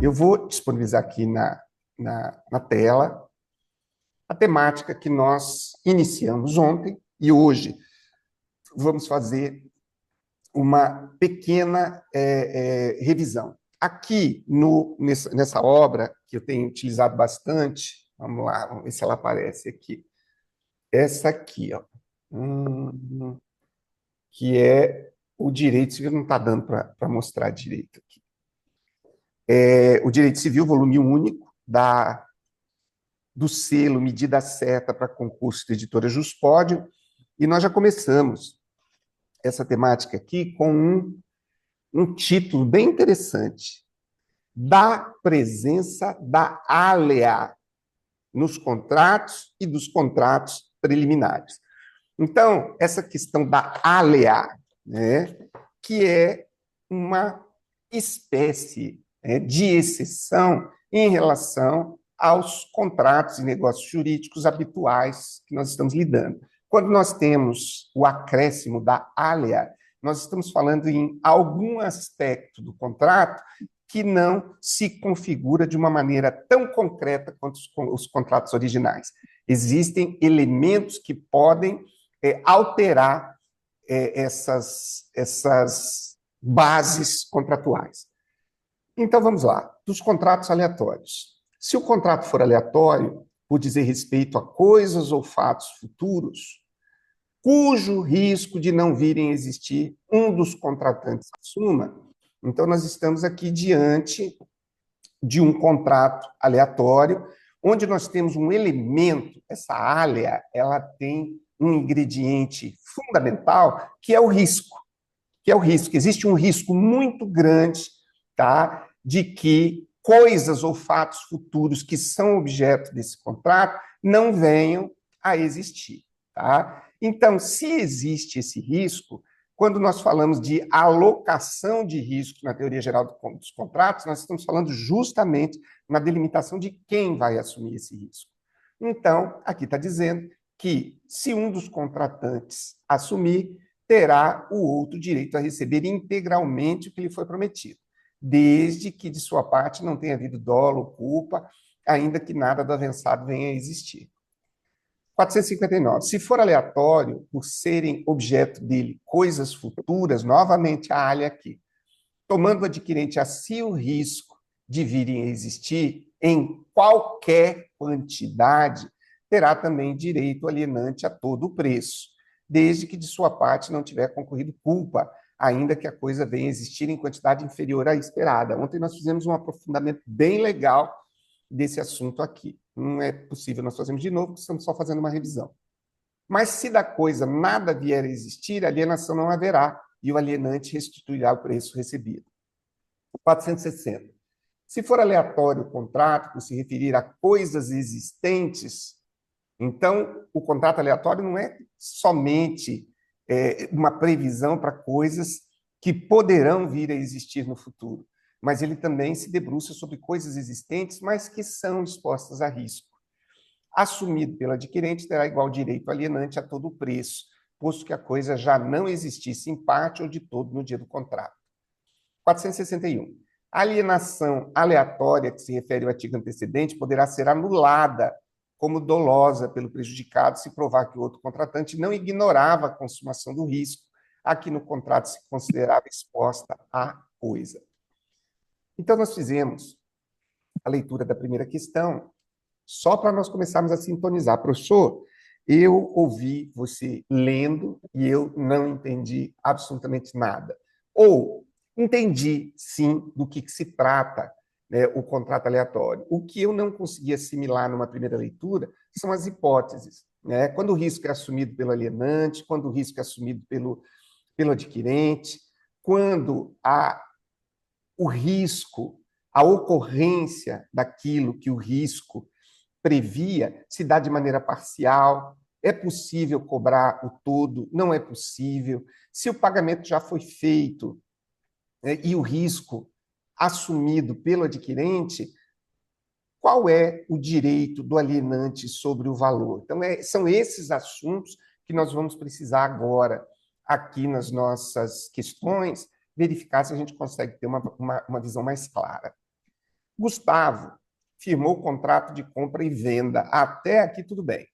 Eu vou disponibilizar aqui na tela a temática que nós iniciamos ontem e hoje vamos fazer uma pequena revisão. Aqui, nessa obra, que eu tenho utilizado bastante, vamos lá, vamos ver se ela aparece aqui. Essa aqui, ó, que é o direito civil, não está dando para mostrar direito aqui. O Direito Civil, volume único, do selo Medida Certa para Concurso de Editora Juspódio, e nós já começamos essa temática aqui com um título bem interessante: da presença da alea nos contratos e dos contratos preliminares. Então, essa questão da alea, né, que é uma espécie de exceção em relação aos contratos e negócios jurídicos habituais que nós estamos lidando. Quando nós temos o acréscimo da alea, nós estamos falando em algum aspecto do contrato que não se configura de uma maneira tão concreta quanto os contratos originais. Existem elementos que podem alterar essas bases contratuais. Então, vamos lá, dos contratos aleatórios. Se o contrato for aleatório, por dizer respeito a coisas ou fatos futuros, cujo risco de não virem a existir um dos contratantes assuma, então nós estamos aqui diante de um contrato aleatório, onde nós temos um elemento, essa alea, ela tem um ingrediente fundamental, que é o risco. Existe um risco muito grande, tá, de que coisas ou fatos futuros que são objeto desse contrato não venham a existir. Tá? Então, se existe esse risco, quando nós falamos de alocação de risco na teoria geral dos contratos, nós estamos falando justamente na delimitação de quem vai assumir esse risco. Então, aqui está dizendo que, se um dos contratantes assumir, terá o outro direito a receber integralmente o que lhe foi prometido, desde que de sua parte não tenha havido dolo ou culpa, ainda que nada do avançado venha a existir. 459. Se for aleatório, por serem objeto dele coisas futuras, novamente a alha aqui, tomando o adquirente a si o risco de virem a existir em qualquer quantidade, terá também direito alienante a todo o preço, desde que de sua parte não tiver concorrido culpa, ainda que a coisa venha a existir em quantidade inferior à esperada. Ontem nós fizemos um aprofundamento bem legal desse assunto aqui. Não é possível nós fazermos de novo, porque estamos só fazendo uma revisão. Mas se da coisa nada vier a existir, a alienação não haverá, e o alienante restituirá o preço recebido. 460. Se for aleatório o contrato, por se referir a coisas existentes, então o contrato aleatório não é somente uma previsão para coisas que poderão vir a existir no futuro, mas ele também se debruça sobre coisas existentes, mas que são expostas a risco. Assumido pelo adquirente, terá igual direito alienante a todo o preço, posto que a coisa já não existisse em parte ou de todo no dia do contrato. 461. A alienação aleatória, que se refere ao artigo antecedente, poderá ser anulada como dolosa pelo prejudicado se provar que o outro contratante não ignorava a consumação do risco a que no contrato se considerava exposta a coisa. Então, nós fizemos a leitura da primeira questão, só para nós começarmos a sintonizar. Professor, eu ouvi você lendo e eu não entendi absolutamente nada. Ou entendi, sim, do que se trata, né, o contrato aleatório. O que eu não consegui assimilar numa primeira leitura são as hipóteses. Né? Quando o risco é assumido pelo alienante, quando o risco é assumido pelo adquirente, quando o risco, a ocorrência daquilo que o risco previa, se dá de maneira parcial, é possível cobrar o todo, não é possível, se o pagamento já foi feito, né, e o risco assumido pelo adquirente, qual é o direito do alienante sobre o valor? Então, são esses assuntos que nós vamos precisar agora, aqui nas nossas questões, verificar se a gente consegue ter uma visão mais clara. Gustavo firmou o contrato de compra e venda. Até aqui tudo bem.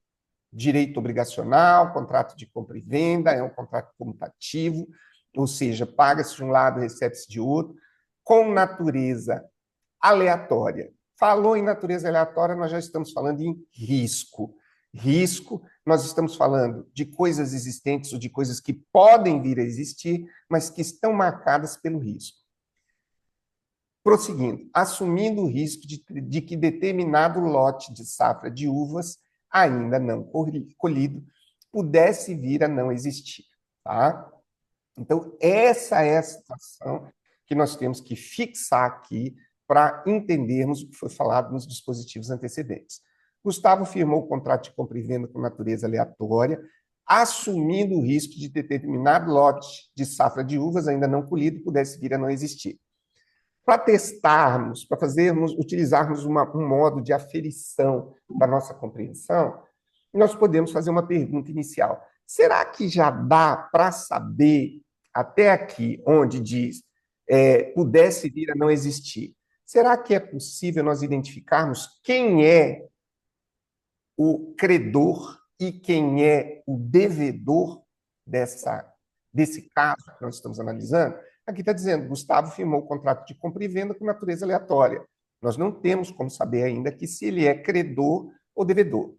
Direito obrigacional, contrato de compra e venda, é um contrato comutativo, ou seja, paga-se de um lado, recebe-se de outro, com natureza aleatória. Falou em natureza aleatória, nós já estamos falando em risco. Risco, nós estamos falando de coisas existentes ou de coisas que podem vir a existir, mas que estão marcadas pelo risco. Prosseguindo, assumindo o risco de que determinado lote de safra de uvas ainda não colhido pudesse vir a não existir. Tá? Então, essa é a situação que nós temos que fixar aqui para entendermos o que foi falado nos dispositivos antecedentes. Gustavo firmou o contrato de compra e venda com natureza aleatória, assumindo o risco de determinado lote de safra de uvas ainda não colhido pudesse vir a não existir. Para testarmos, para utilizarmos um modo de aferição da nossa compreensão, nós podemos fazer uma pergunta inicial. Será que já dá para saber, até aqui, onde diz pudesse vir a não existir, será que é possível nós identificarmos quem é o credor e quem é o devedor desse caso que nós estamos analisando? Aqui está dizendo, Gustavo firmou o contrato de compra e venda com natureza aleatória. Nós não temos como saber ainda que se ele é credor ou devedor.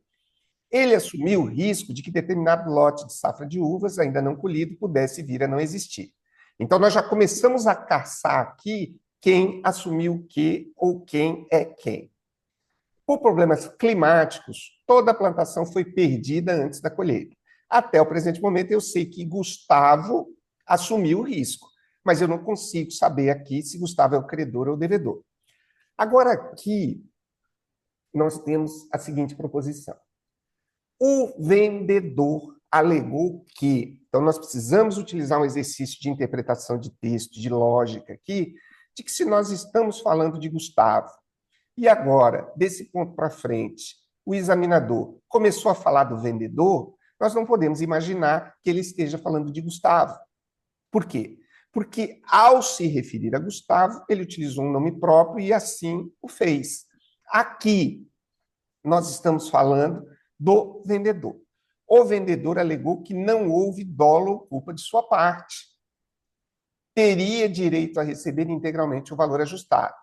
Ele assumiu o risco de que determinado lote de safra de uvas ainda não colhido pudesse vir a não existir. Então, nós já começamos a caçar aqui quem assumiu o quê ou quem é quem. Por problemas climáticos, toda a plantação foi perdida antes da colheita. Até o presente momento, eu sei que Gustavo assumiu o risco, mas eu não consigo saber aqui se Gustavo é o credor ou o devedor. Agora, aqui, nós temos a seguinte proposição. O vendedor alegou que, então nós precisamos utilizar um exercício de interpretação de texto, de lógica aqui, de que se nós estamos falando de Gustavo, e agora, desse ponto para frente, o examinador começou a falar do vendedor, nós não podemos imaginar que ele esteja falando de Gustavo. Por quê? Porque, ao se referir a Gustavo, ele utilizou um nome próprio e assim o fez. Aqui, nós estamos falando do vendedor. O vendedor alegou que não houve dolo ou culpa de sua parte. Teria direito a receber integralmente o valor ajustado.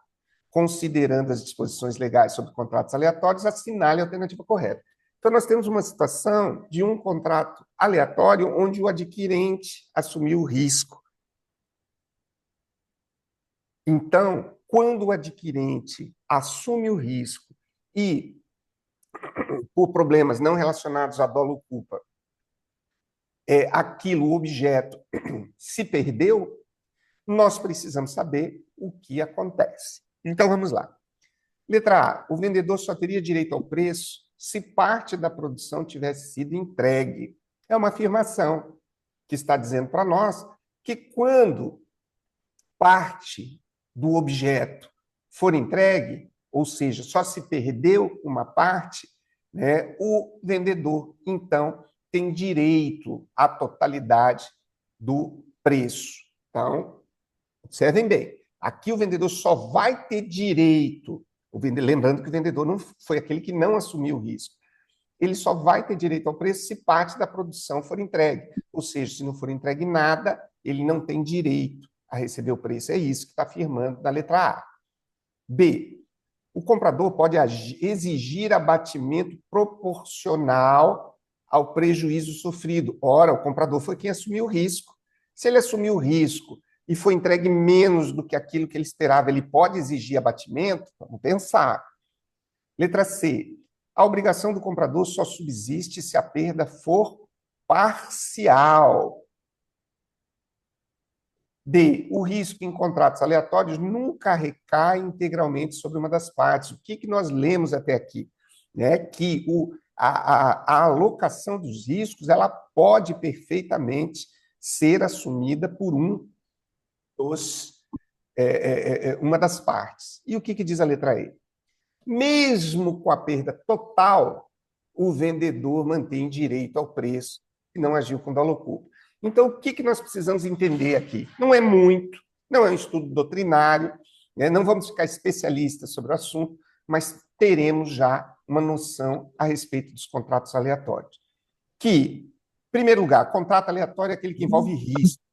Considerando as disposições legais sobre contratos aleatórios, assinale a alternativa correta. Então, nós temos uma situação de um contrato aleatório onde o adquirente assumiu o risco. Então, quando o adquirente assume o risco e, por problemas não relacionados a dolo ou culpa, aquilo, o objeto, se perdeu, nós precisamos saber o que acontece. Então, vamos lá. Letra A. O vendedor só teria direito ao preço se parte da produção tivesse sido entregue. É uma afirmação que está dizendo para nós que quando parte do objeto for entregue, ou seja, só se perdeu uma parte, né, o vendedor, então, tem direito à totalidade do preço. Então, observem bem, aqui o vendedor só vai ter direito, lembrando que o vendedor não foi aquele que não assumiu o risco, ele só vai ter direito ao preço se parte da produção for entregue. Ou seja, se não for entregue nada, ele não tem direito a receber o preço. É isso que está afirmando na letra A. B. O comprador pode exigir abatimento proporcional ao prejuízo sofrido. Ora, o comprador foi quem assumiu o risco. Se ele assumiu o risco e foi entregue menos do que aquilo que ele esperava, ele pode exigir abatimento? Vamos pensar. Letra C. A obrigação do comprador só subsiste se a perda for parcial. D. O risco em contratos aleatórios nunca recai integralmente sobre uma das partes. O que nós lemos até aqui? Que a alocação dos riscos ela pode perfeitamente ser assumida por uma das partes. E o que diz a letra E? Mesmo com a perda total, o vendedor mantém direito ao preço e não agiu com dolo ou culpa. Então, o que nós precisamos entender aqui? Não é muito, não é um estudo doutrinário, né? Não vamos ficar especialistas sobre o assunto, mas teremos já uma noção a respeito dos contratos aleatórios. Que, em primeiro lugar, contrato aleatório é aquele que envolve risco,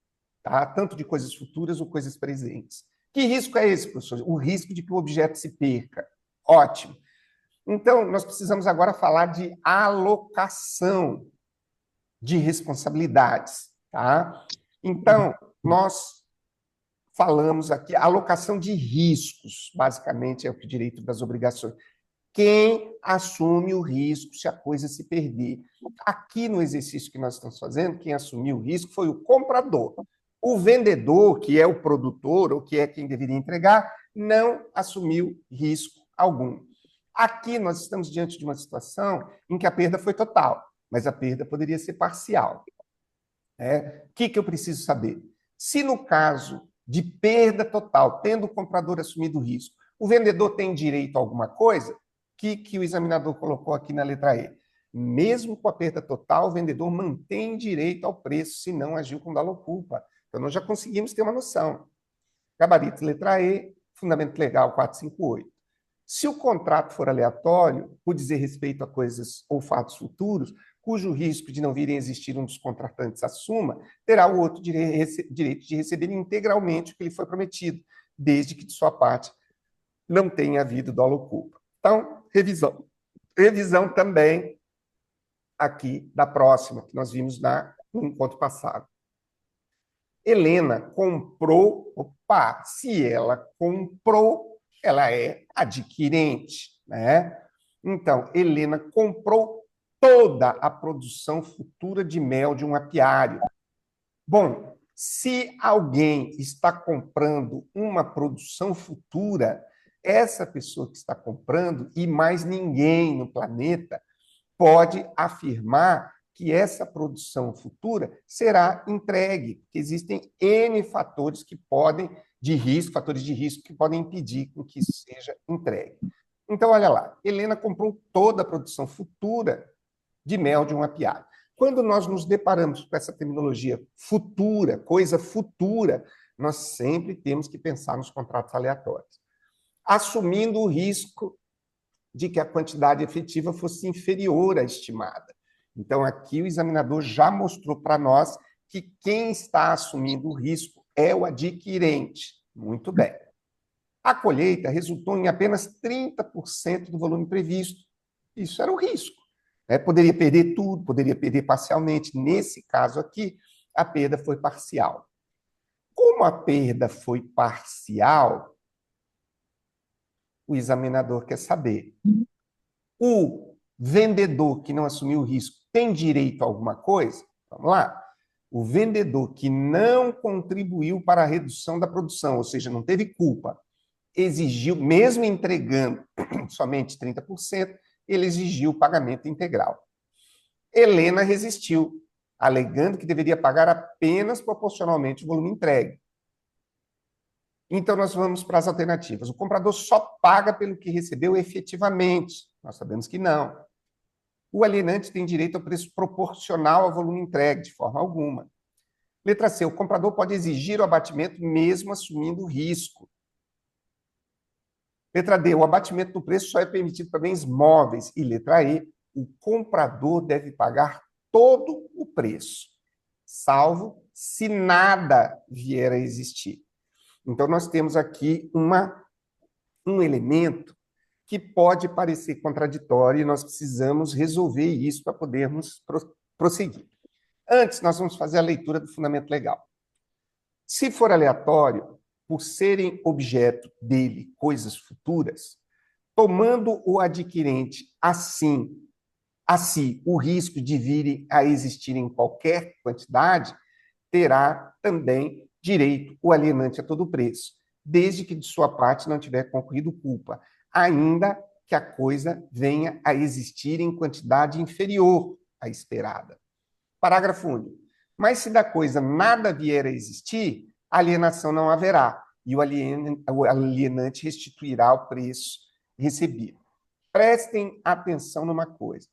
tá? Tanto de coisas futuras ou coisas presentes. Que risco é esse, professor? O risco de que o objeto se perca. Ótimo. Então, nós precisamos agora falar de alocação de responsabilidades, tá? Então, nós falamos aqui, alocação de riscos, basicamente é o direito das obrigações. Quem assume o risco se a coisa se perder? Aqui no exercício que nós estamos fazendo, quem assumiu o risco foi o comprador. O vendedor, que é o produtor, ou que é quem deveria entregar, não assumiu risco algum. Aqui nós estamos diante de uma situação em que a perda foi total, mas a perda poderia ser parcial. O que eu preciso saber? Se no caso de perda total, tendo o comprador assumido o risco, o vendedor tem direito a alguma coisa, que o examinador colocou aqui na letra E. Mesmo com a perda total, o vendedor mantém direito ao preço se não agiu com dolo ou culpa. Então, nós já conseguimos ter uma noção. Gabarito, letra E, fundamento legal 458. Se o contrato for aleatório, por dizer respeito a coisas ou fatos futuros, cujo risco de não virem a existir um dos contratantes assuma, terá o outro direito de receber integralmente o que lhe foi prometido, desde que de sua parte não tenha havido dolo ou culpa. Então, revisão. Revisão também aqui da próxima, que nós vimos no encontro passado. Helena comprou, opa, se ela comprou, ela é adquirente, né? Então, Helena comprou toda a produção futura de mel de um apiário. Bom, se alguém está comprando uma produção futura, essa pessoa que está comprando, e mais ninguém no planeta, pode afirmar que essa produção futura será entregue, porque existem N fatores que podem, de risco, fatores de risco que podem impedir que isso seja entregue. Então, olha lá, Helena comprou toda a produção futura de mel de um apiário. Quando nós nos deparamos com essa terminologia futura, coisa futura, nós sempre temos que pensar nos contratos aleatórios, assumindo o risco de que a quantidade efetiva fosse inferior à estimada. Então, aqui o examinador já mostrou para nós que quem está assumindo o risco é o adquirente. Muito bem. A colheita resultou em apenas 30% do volume previsto. Isso era o risco. Poderia perder tudo, poderia perder parcialmente. Nesse caso aqui, a perda foi parcial. Como a perda foi parcial, o examinador quer saber: o vendedor que não assumiu o risco tem direito a alguma coisa? Vamos lá. O vendedor que não contribuiu para a redução da produção, ou seja, não teve culpa, exigiu, mesmo entregando somente 30%, ele exigiu o pagamento integral. Helena resistiu, alegando que deveria pagar apenas proporcionalmente o volume entregue. Então, nós vamos para as alternativas. O comprador só paga pelo que recebeu efetivamente. Nós sabemos que não. O alienante tem direito ao preço proporcional ao volume entregue, de forma alguma. Letra C, o comprador pode exigir o abatimento mesmo assumindo o risco. Letra D, o abatimento do preço só é permitido para bens móveis. E letra E, o comprador deve pagar todo o preço, salvo se nada vier a existir. Então, nós temos aqui um elemento que pode parecer contraditório e nós precisamos resolver isso para podermos prosseguir. Antes, nós vamos fazer a leitura do fundamento legal. Se for aleatório, por serem objeto dele coisas futuras, tomando o adquirente a si o risco de virem a existir em qualquer quantidade, terá também direito o alienante a todo preço, desde que de sua parte não tiver concorrido culpa, ainda que a coisa venha a existir em quantidade inferior à esperada. Parágrafo único. Mas se da coisa nada vier a existir, alienação não haverá, e o alienante restituirá o preço recebido. Prestem atenção numa coisa.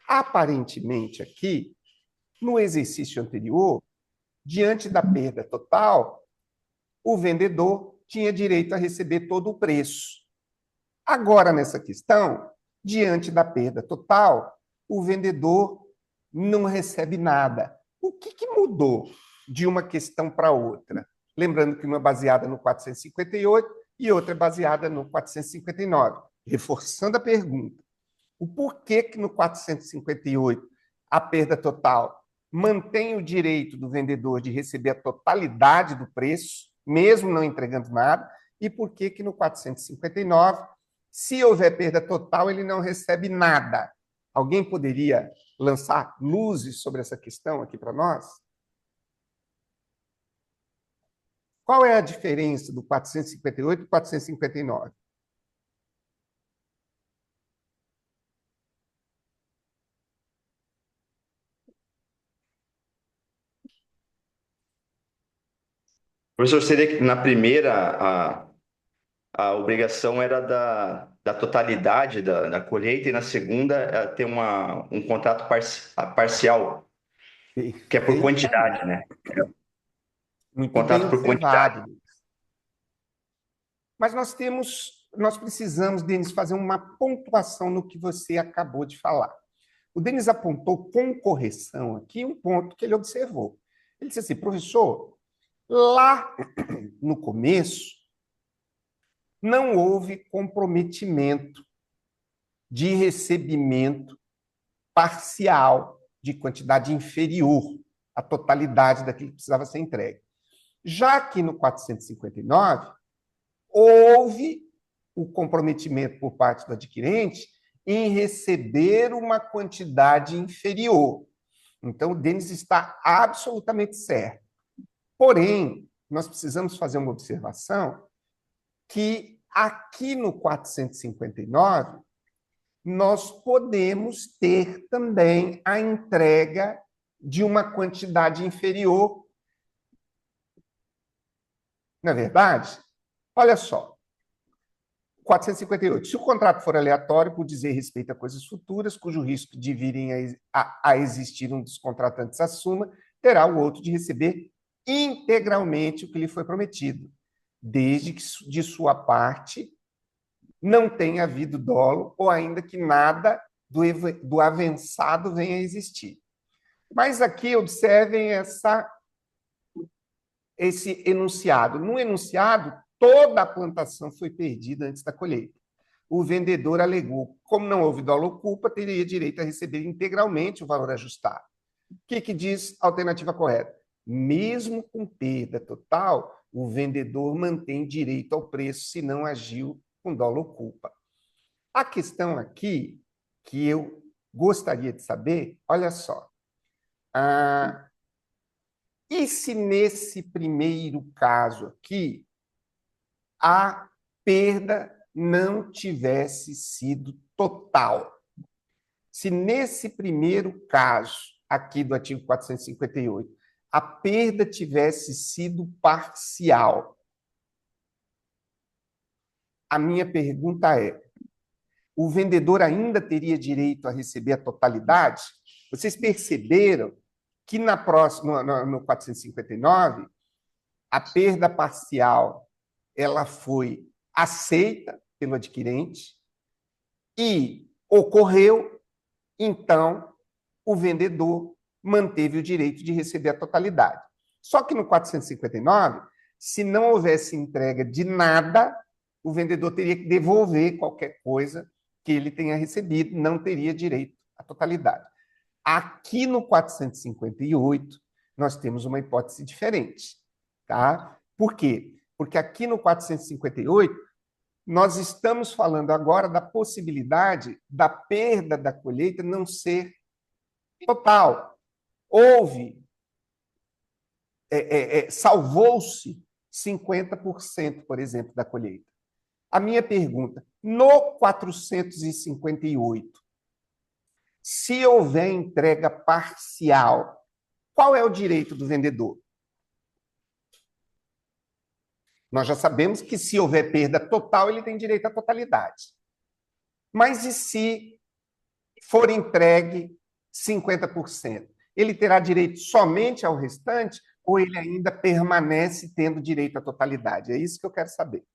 Aparentemente, aqui, no exercício anterior, diante da perda total, o vendedor tinha direito a receber todo o preço. Agora, nessa questão, diante da perda total, o vendedor não recebe nada. O que mudou de uma questão para outra? Lembrando que uma é baseada no 458 e outra é baseada no 459. Reforçando a pergunta, o porquê que no 458 a perda total mantém o direito do vendedor de receber a totalidade do preço, mesmo não entregando nada, e por que que no 459, se houver perda total, ele não recebe nada? Alguém poderia lançar luzes sobre essa questão aqui para nós? Qual é a diferença do 458 e 459? Professor, seria que na primeira a obrigação era da totalidade da colheita e na segunda ter um contrato parcial, que é por Perfeitamente. quantidade, né? Muito bem Contrato por quantidade. observado. Mas nós precisamos, Denis, fazer uma pontuação no que você acabou de falar. O Denis apontou com correção aqui um ponto que ele observou. Ele disse assim, professor, lá no começo não houve comprometimento de recebimento parcial de quantidade inferior à totalidade daquilo que precisava ser entregue. Já que no 459 houve o comprometimento por parte do adquirente em receber uma quantidade inferior. Então, o Denis está absolutamente certo. Porém, nós precisamos fazer uma observação que aqui no 459 nós podemos ter também a entrega de uma quantidade inferior. Não é verdade? Olha só, 458. Se o contrato for aleatório, por dizer respeito a coisas futuras, cujo risco de virem a existir um dos contratantes assuma, terá o outro de receber integralmente o que lhe foi prometido, desde que de sua parte não tenha havido dolo ou ainda que nada do avançado venha a existir. Mas aqui observem esse enunciado. No enunciado, toda a plantação foi perdida antes da colheita. O vendedor alegou, como não houve dolo ou culpa, teria direito a receber integralmente o valor ajustado. O que diz a alternativa correta? Mesmo com perda total, o vendedor mantém direito ao preço se não agiu com dolo ou culpa. A questão aqui que eu gostaria de saber, olha só, e se nesse primeiro caso aqui a perda não tivesse sido total? Se nesse primeiro caso aqui do artigo 458 a perda tivesse sido parcial, a minha pergunta é: o vendedor ainda teria direito a receber a totalidade? Vocês perceberam que na próxima, no 459, a perda parcial ela foi aceita pelo adquirente e ocorreu, então, o vendedor manteve o direito de receber a totalidade. Só que no 459, se não houvesse entrega de nada, o vendedor teria que devolver qualquer coisa que ele tenha recebido, não teria direito à totalidade. Aqui no 458, nós temos uma hipótese diferente. Tá? Por quê? Porque aqui no 458, nós estamos falando agora da possibilidade da perda da colheita não ser total. Houve, salvou-se 50%, por exemplo, da colheita. A minha pergunta, no 458, se houver entrega parcial, qual é o direito do vendedor? Nós já sabemos que se houver perda total, ele tem direito à totalidade. Mas e se for entregue 50%? Ele terá direito somente ao restante ou ele ainda permanece tendo direito à totalidade? É isso que eu quero saber.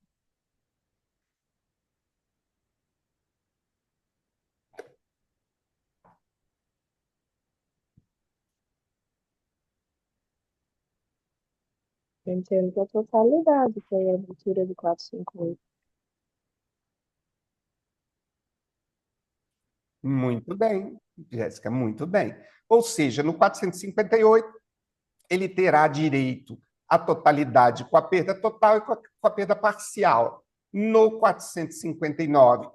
Eu entendo que a totalidade foi a abertura do 458. Muito bem, Jéssica, muito bem. Ou seja, no 458, ele terá direito à totalidade com a perda total e com a perda parcial. No 459,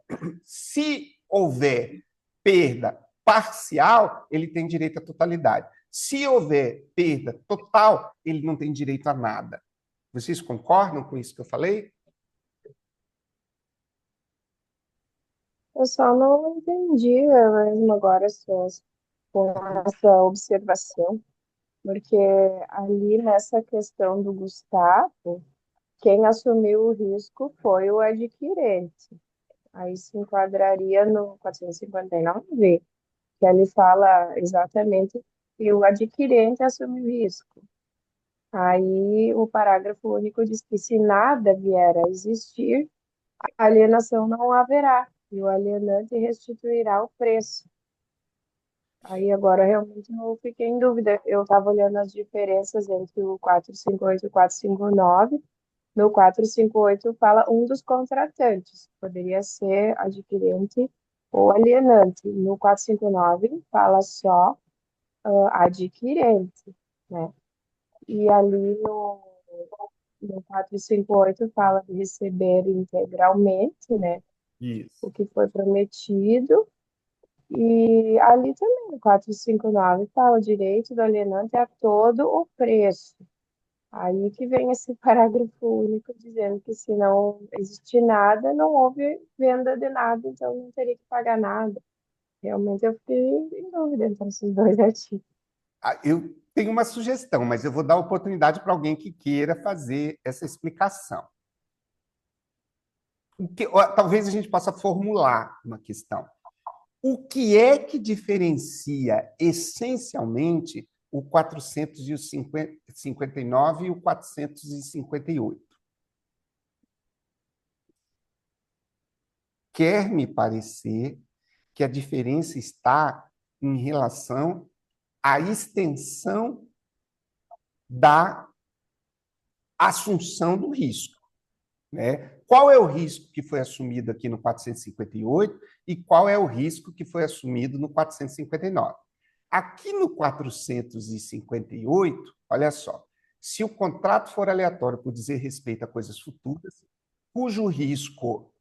se houver perda parcial, ele tem direito à totalidade. Se houver perda total, ele não tem direito a nada. Vocês concordam com isso que eu falei? Eu só não entendi mesmo agora com essa observação, porque ali nessa questão do Gustavo, quem assumiu o risco foi o adquirente. Aí se enquadraria no 459, que ele fala exatamente que o adquirente assume o risco. Aí o parágrafo único diz que se nada vier a existir, a alienação não haverá, e o alienante restituirá o preço. Aí agora realmente eu fiquei em dúvida. Eu estava olhando as diferenças entre o 458 e o 459. No 458 fala um dos contratantes, poderia ser adquirente ou alienante. No 459 fala só adquirente, né? E ali no 458 fala de receber integralmente, né? Isso. O que foi prometido. E ali também, no 459 fala o direito do alienante a todo o preço. Aí que vem esse parágrafo único dizendo que se não existir nada, não houve venda de nada, então não teria que pagar nada. Realmente eu fiquei em dúvida entre esses dois artigos. Eu tenho uma sugestão, mas eu vou dar oportunidade para alguém que queira fazer essa explicação. Talvez a gente possa formular uma questão. O que é que diferencia essencialmente o 459 e o 458? Quer me parecer que a diferença está em relação à extensão da assunção do risco, né? Qual é o risco que foi assumido aqui no 458 e qual é o risco que foi assumido no 459? Aqui no 458, olha só, se o contrato for aleatório por dizer respeito a coisas futuras, cujo risco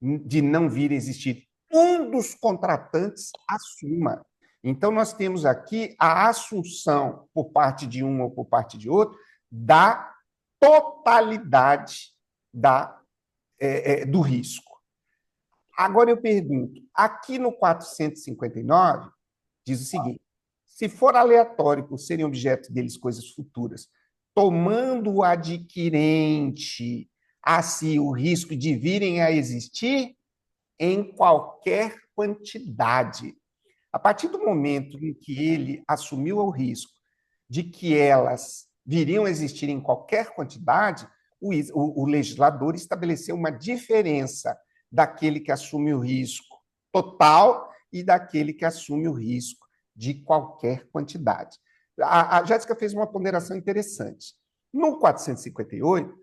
de não vir a existir um dos contratantes assuma. Então, nós temos aqui a assunção por parte de um ou por parte de outro da totalidade do risco. Agora eu pergunto, aqui no 459, diz o seguinte: se for aleatório por serem objeto deles coisas futuras, tomando o adquirente a si o risco de virem a existir em qualquer quantidade. A partir do momento em que ele assumiu o risco de que elas viriam a existir em qualquer quantidade, o legislador estabeleceu uma diferença daquele que assume o risco total e daquele que assume o risco de qualquer quantidade. A Jéssica fez uma ponderação interessante. No 458,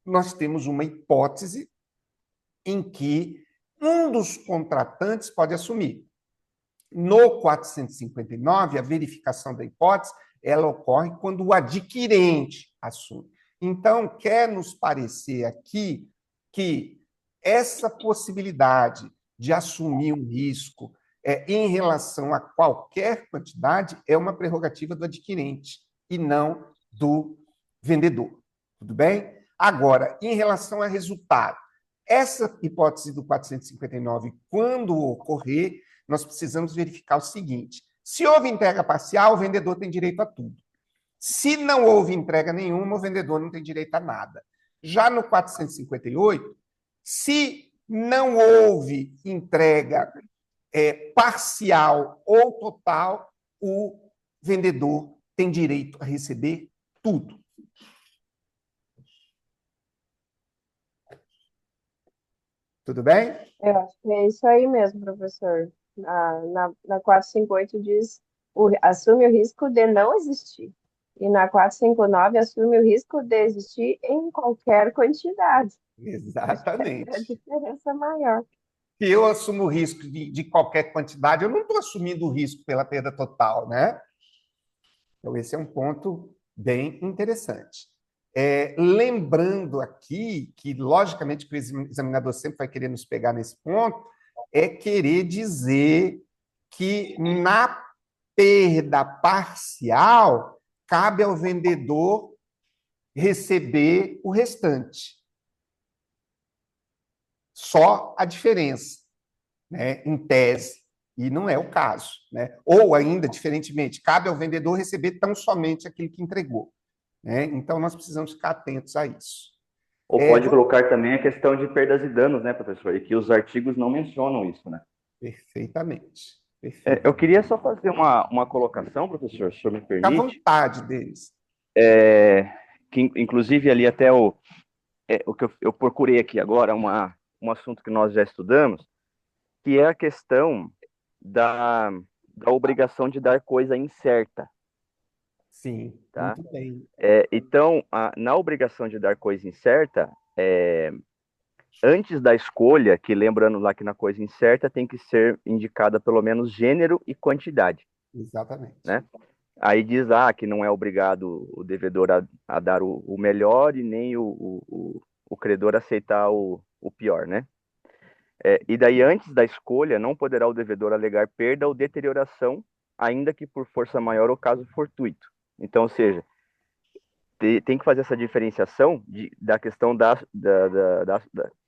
nós temos uma hipótese em que um dos contratantes pode assumir. No 459, a verificação da hipótese ela ocorre quando o adquirente assume. Então, quer nos parecer aqui que essa possibilidade de assumir um risco em relação a qualquer quantidade é uma prerrogativa do adquirente e não do vendedor. Tudo bem? Agora, em relação a resultado, essa hipótese do 459, quando ocorrer, nós precisamos verificar o seguinte: se houve entrega parcial, o vendedor tem direito a tudo. Se não houve entrega nenhuma, o vendedor não tem direito a nada. Já no 458, se não houve entrega parcial ou total, o vendedor tem direito a receber tudo. Tudo bem? Eu acho que é isso aí mesmo, professor. Na 458 diz, assume o risco de não existir. E na 459 assume o risco de existir em qualquer quantidade. Acho que essa é a Exatamente. diferença maior. Se eu assumo o risco de qualquer quantidade, eu não estou assumindo o risco pela perda total, né? Então, esse é um ponto bem interessante. Lembrando aqui que, logicamente, que o examinador sempre vai querer nos pegar nesse ponto, é querer dizer que na perda parcial cabe ao vendedor receber o restante. Só a diferença, né, em tese, e não é o caso, né? Ou ainda, diferentemente, cabe ao vendedor receber tão somente aquilo que entregou, né? Então, nós precisamos ficar atentos a isso. Ou pode colocar também a questão de perdas e danos, né, professor? E que os artigos não mencionam isso, né? Perfeitamente. Eu Perfeitamente. queria só fazer uma colocação, professor, se o senhor me Fica à permite, vontade deles. que inclusive ali até o que eu procurei aqui agora, um assunto que nós já estudamos, que é a questão da, da obrigação de dar coisa incerta, Sim, tá? muito bem. Então, na obrigação de dar coisa incerta, antes da escolha, que lembrando lá que na coisa incerta tem que ser indicada pelo menos gênero e quantidade, Exatamente. né? Aí diz que não é obrigado o devedor a dar o melhor e nem o credor aceitar o pior, né? E daí, antes da escolha, não poderá o devedor alegar perda ou deterioração, ainda que por força maior ou caso fortuito. Então, ou seja, tem que fazer essa diferenciação da questão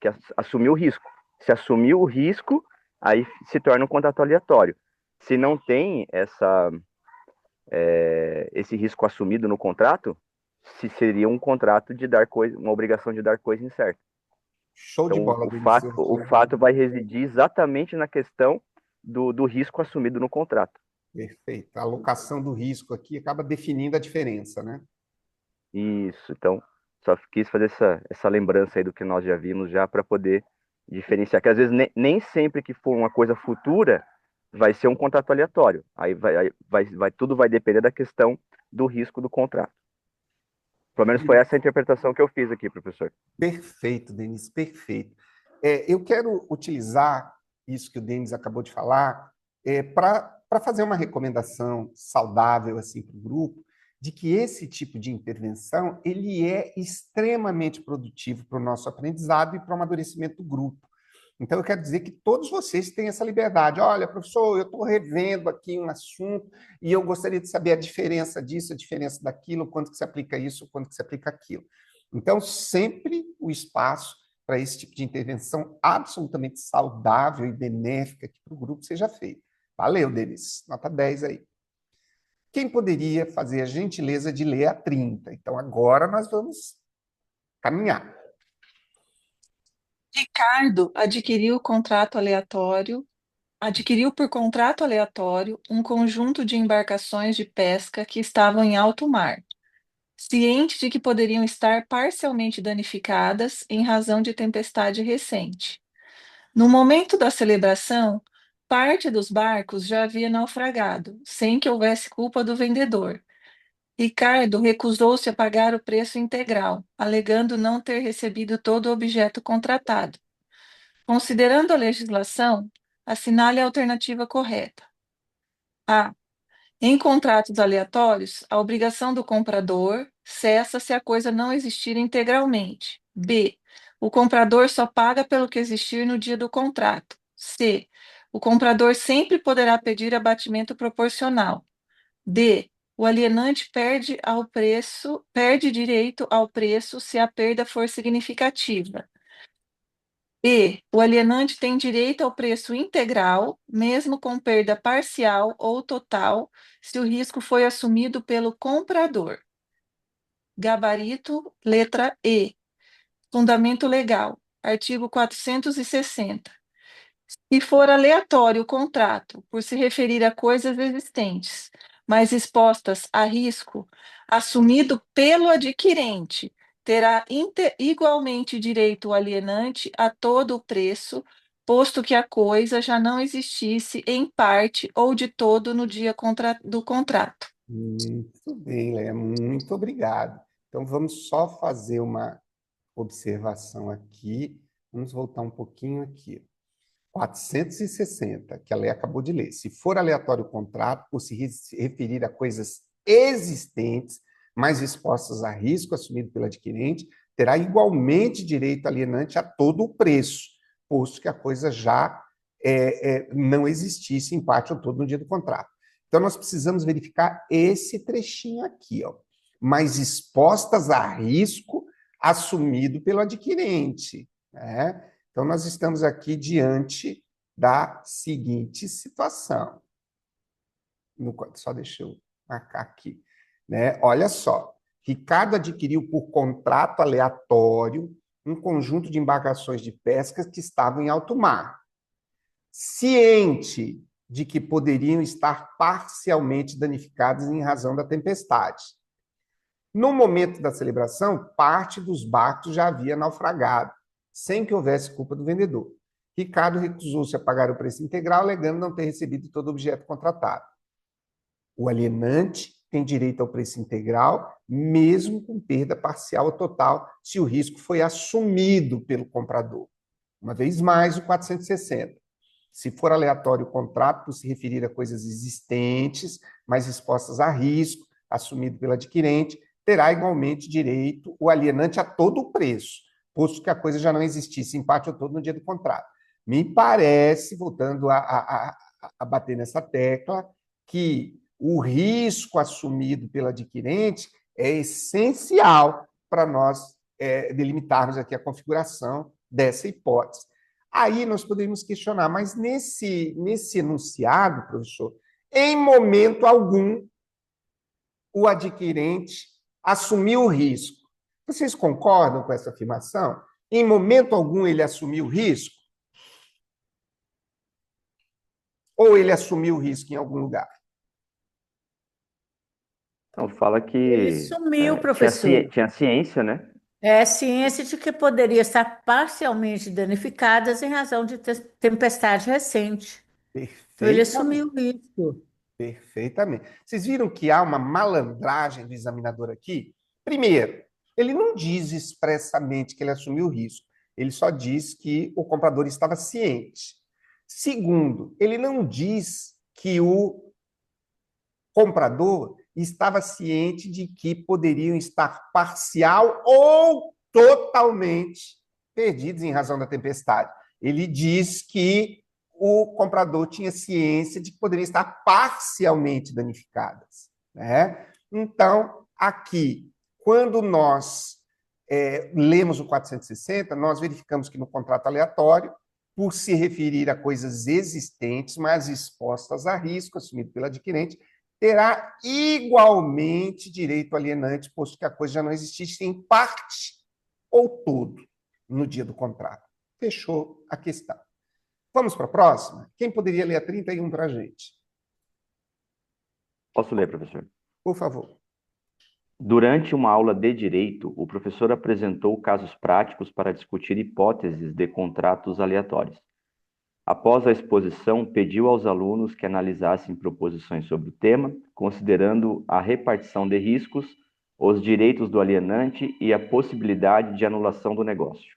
que assumir o risco. Se assumir o risco, aí se torna um contrato aleatório. Se não tem esse risco assumido no contrato, se seria um contrato de dar coisa, uma obrigação de dar coisa incerta. Show de Então, bola, Denis. o fato vai residir exatamente na questão do risco assumido no contrato. Perfeito. A alocação do risco aqui acaba definindo a diferença, né? Isso, então, só quis fazer essa lembrança aí do que nós já vimos já para poder diferenciar, que às vezes nem sempre que for uma coisa futura vai ser um contrato aleatório. Tudo vai depender da questão do risco do contrato. Pelo menos foi essa a interpretação que eu fiz aqui, professor. Perfeito, Denis, perfeito. Eu quero utilizar isso que o Denis acabou de falar para fazer uma recomendação saudável assim para o grupo, de que esse tipo de intervenção ele é extremamente produtivo para o nosso aprendizado e para o amadurecimento do grupo. Então, eu quero dizer que todos vocês têm essa liberdade. Olha, professor, eu estou revendo aqui um assunto e eu gostaria de saber a diferença disso, a diferença daquilo, quanto que se aplica isso, quanto que se aplica aquilo. Então, sempre o espaço para esse tipo de intervenção absolutamente saudável e benéfica aqui para o grupo seja feito. Valeu, Denis. Nota 10 aí. Quem poderia fazer a gentileza de ler a 30? Então, agora nós vamos caminhar. Ricardo adquiriu por contrato aleatório um conjunto de embarcações de pesca que estavam em alto mar, ciente de que poderiam estar parcialmente danificadas em razão de tempestade recente. No momento da celebração, parte dos barcos já havia naufragado, sem que houvesse culpa do vendedor. Ricardo recusou-se a pagar o preço integral, alegando não ter recebido todo o objeto contratado. Considerando a legislação, assinale a alternativa correta. A. Em contratos aleatórios, a obrigação do comprador cessa se a coisa não existir integralmente. B. O comprador só paga pelo que existir no dia do contrato. C. O comprador sempre poderá pedir abatimento proporcional. D. O alienante perde direito ao preço se a perda for significativa. E. O alienante tem direito ao preço integral, mesmo com perda parcial ou total, se o risco foi assumido pelo comprador. Gabarito, letra E. Fundamento legal. Artigo 460. Se for aleatório o contrato, por se referir a coisas existentes, mas expostas a risco assumido pelo adquirente, terá igualmente direito o alienante a todo o preço, posto que a coisa já não existisse em parte ou de todo no dia do contrato. Muito bem, Léa, muito obrigado. Então, vamos só fazer uma observação aqui. Vamos voltar um pouquinho aqui. 460, que a lei acabou de ler. Se for aleatório o contrato, por se referir a coisas existentes, mas expostas a risco assumido pelo adquirente, terá igualmente direito alienante a todo o preço, posto que a coisa já não existisse em parte ou todo no dia do contrato. Então, nós precisamos verificar esse trechinho aqui, ó. Mas expostas a risco assumido pelo adquirente, né? Então, nós estamos aqui diante da seguinte situação. Só deixa eu marcar aqui. Né? Olha só, Ricardo adquiriu por contrato aleatório um conjunto de embarcações de pesca que estavam em alto mar. Ciente de que poderiam estar parcialmente danificadas em razão da tempestade. No momento da celebração, parte dos barcos já havia naufragado, sem que houvesse culpa do vendedor. Ricardo recusou-se a pagar o preço integral, alegando não ter recebido todo o objeto contratado. O alienante tem direito ao preço integral, mesmo com perda parcial ou total, se o risco foi assumido pelo comprador. Uma vez mais, o 460. Se for aleatório o contrato, por se referir a coisas existentes, mas expostas a risco, assumido pelo adquirente, terá igualmente direito o alienante a todo o preço, posto que a coisa já não existisse em parte ou todo no dia do contrato. Me parece, voltando a bater nessa tecla, que o risco assumido pelo adquirente é essencial para nós delimitarmos aqui a configuração dessa hipótese. Aí nós poderíamos questionar, mas nesse enunciado, professor, em momento algum, o adquirente assumiu o risco. Vocês concordam com essa afirmação? Em momento algum ele assumiu o risco? Ou ele assumiu o risco em algum lugar? Então, fala Ele que sumiu, professor. tinha ciência, né? É ciência de que poderia estar parcialmente danificadas em razão de tempestade recente. Então, ele assumiu o risco. Perfeitamente. Vocês viram que há uma malandragem do examinador aqui? Primeiro, ele não diz expressamente que ele assumiu o risco. Ele só diz que o comprador estava ciente. Segundo, ele não diz que o comprador estava ciente de que poderiam estar parcial ou totalmente perdidos em razão da tempestade. Ele diz que o comprador tinha ciência de que poderiam estar parcialmente danificadas, né? Então, aqui, quando nós lemos o 460, nós verificamos que no contrato aleatório, por se referir a coisas existentes, mas expostas a risco assumido pelo adquirente, terá igualmente direito alienante, posto que a coisa já não existisse em parte ou todo no dia do contrato. Fechou a questão. Vamos para a próxima? Quem poderia ler a 31 para a gente? Posso ler, professor? Por favor. Durante uma aula de direito, o professor apresentou casos práticos para discutir hipóteses de contratos aleatórios. Após a exposição, pediu aos alunos que analisassem proposições sobre o tema, considerando a repartição de riscos, os direitos do alienante e a possibilidade de anulação do negócio.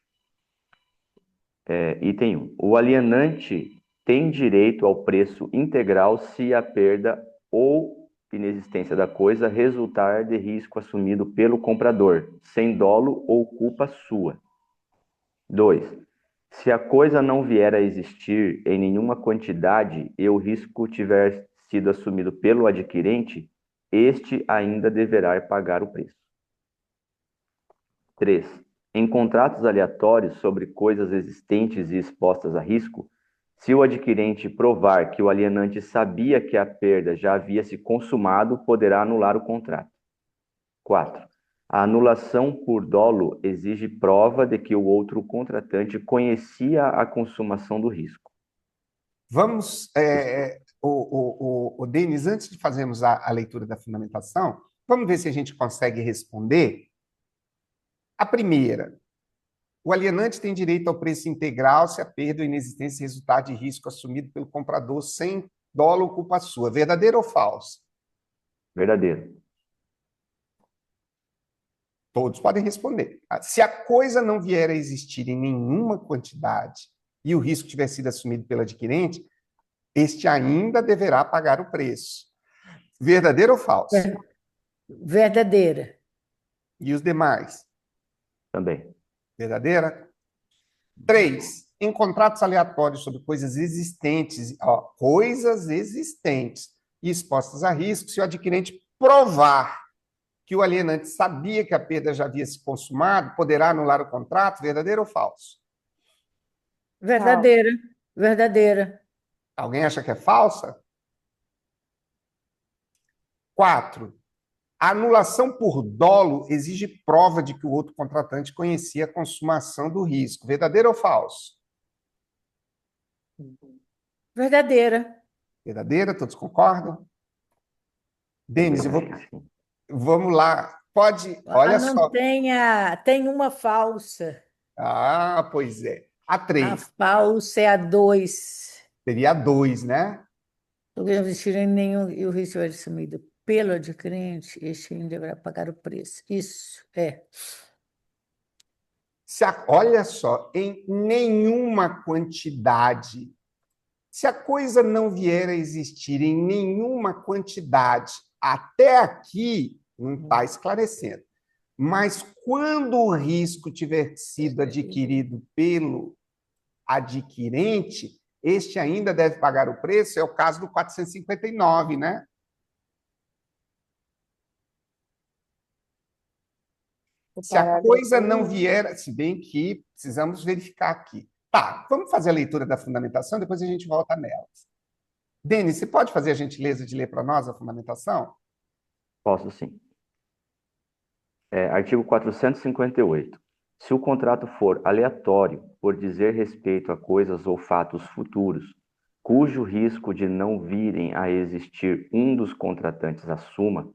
Item 1. O alienante tem direito ao preço integral se a perda ou inexistência da coisa resultar de risco assumido pelo comprador, sem dolo ou culpa sua. 2. Se a coisa não vier a existir em nenhuma quantidade e o risco tiver sido assumido pelo adquirente, este ainda deverá pagar o preço. 3. Em contratos aleatórios sobre coisas existentes e expostas a risco, se o adquirente provar que o alienante sabia que a perda já havia se consumado, poderá anular o contrato. 4. A anulação por dolo exige prova de que o outro contratante conhecia a consumação do risco. Vamos o Denis, antes de fazermos a leitura da fundamentação, vamos ver se a gente consegue responder. A primeira, o alienante tem direito ao preço integral se a perda ou inexistência é resultado de risco assumido pelo comprador sem dolo ou culpa sua. Verdadeiro ou falso? Verdadeiro. Todos podem responder. Se a coisa não vier a existir em nenhuma quantidade e o risco tiver sido assumido pelo adquirente, este ainda deverá pagar o preço. Verdadeiro ou falso? Verdadeira. E os demais? Também. Verdadeira? 3. Em contratos aleatórios sobre coisas existentes, coisas existentes e expostas a risco, se o adquirente provar que o alienante sabia que a perda já havia se consumado, poderá anular o contrato, verdadeiro ou falso? Verdadeira. Verdadeira. Alguém acha que é falsa? 4. A anulação por dolo exige prova de que o outro contratante conhecia a consumação do risco. Verdadeiro ou falso? Verdadeira. Verdadeira, todos concordam? Denis, vamos lá. Pode, olha só. Tem uma falsa. Ah, pois é. A 3. A falsa é a 2. Seria a 2, né? Não existirem nenhum e o risco vai ser assumido pelo adquirente, este ainda deverá pagar o preço. Isso, é. Olha só, em nenhuma quantidade. Se a coisa não vier a existir em nenhuma quantidade, até aqui não está esclarecendo. Mas quando o risco tiver sido adquirido pelo adquirente, este ainda deve pagar o preço, é o caso do 459, né? Se a coisa não vier, se bem que precisamos verificar aqui. Tá, vamos fazer a leitura da fundamentação, depois a gente volta nelas. Denis, você pode fazer a gentileza de ler para nós a fundamentação? Posso sim. Artigo 458. Se o contrato for aleatório por dizer respeito a coisas ou fatos futuros, cujo risco de não virem a existir um dos contratantes assuma,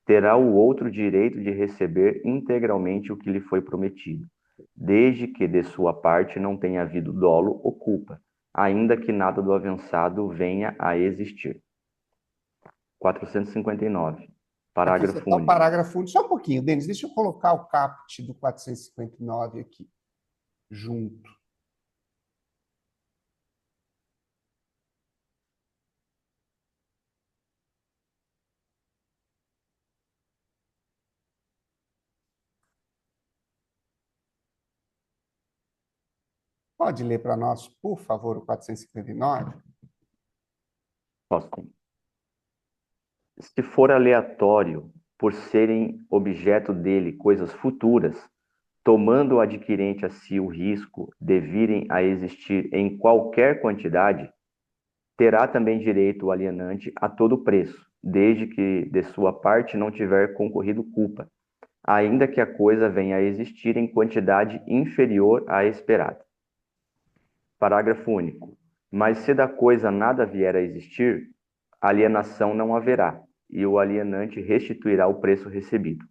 terá o outro direito de receber integralmente o que lhe foi prometido, desde que de sua parte não tenha havido dolo ou culpa, ainda que nada do avançado venha a existir. 459. Parágrafo Aqui, único. Parágrafo único. Só um pouquinho, Denis, deixa eu colocar o caput do 459 aqui, junto. Pode ler para nós, por favor, o 459? Posso. Se for aleatório, por serem objeto dele coisas futuras, tomando o adquirente a si o risco de virem a existir em qualquer quantidade, terá também direito o alienante a todo preço, desde que de sua parte não tiver concorrido culpa, ainda que a coisa venha a existir em quantidade inferior à esperada. Parágrafo único. Mas se da coisa nada vier a existir, alienação não haverá, e o alienante restituirá o preço recebido.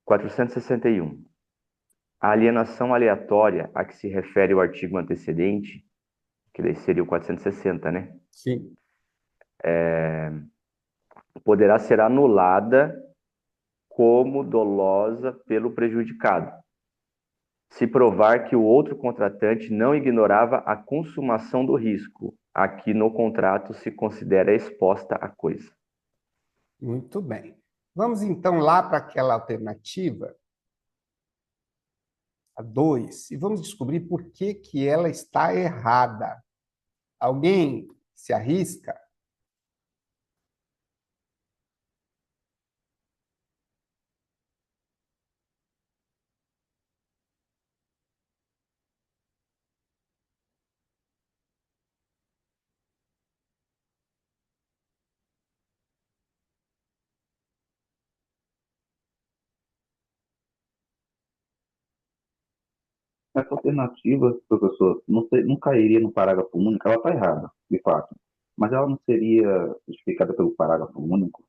461. A alienação aleatória a que se refere o artigo antecedente, que daí seria o 460, né? Sim. Poderá ser anulada como dolosa pelo prejudicado, se provar que o outro contratante não ignorava a consumação do risco, a que no contrato se considera exposta a coisa. Muito bem. Vamos então lá para aquela alternativa, a 2, e vamos descobrir por que que ela está errada. Alguém se arrisca? Essa alternativa, professor, não cairia no parágrafo único, ela está errada, de fato. Mas ela não seria justificada pelo parágrafo único?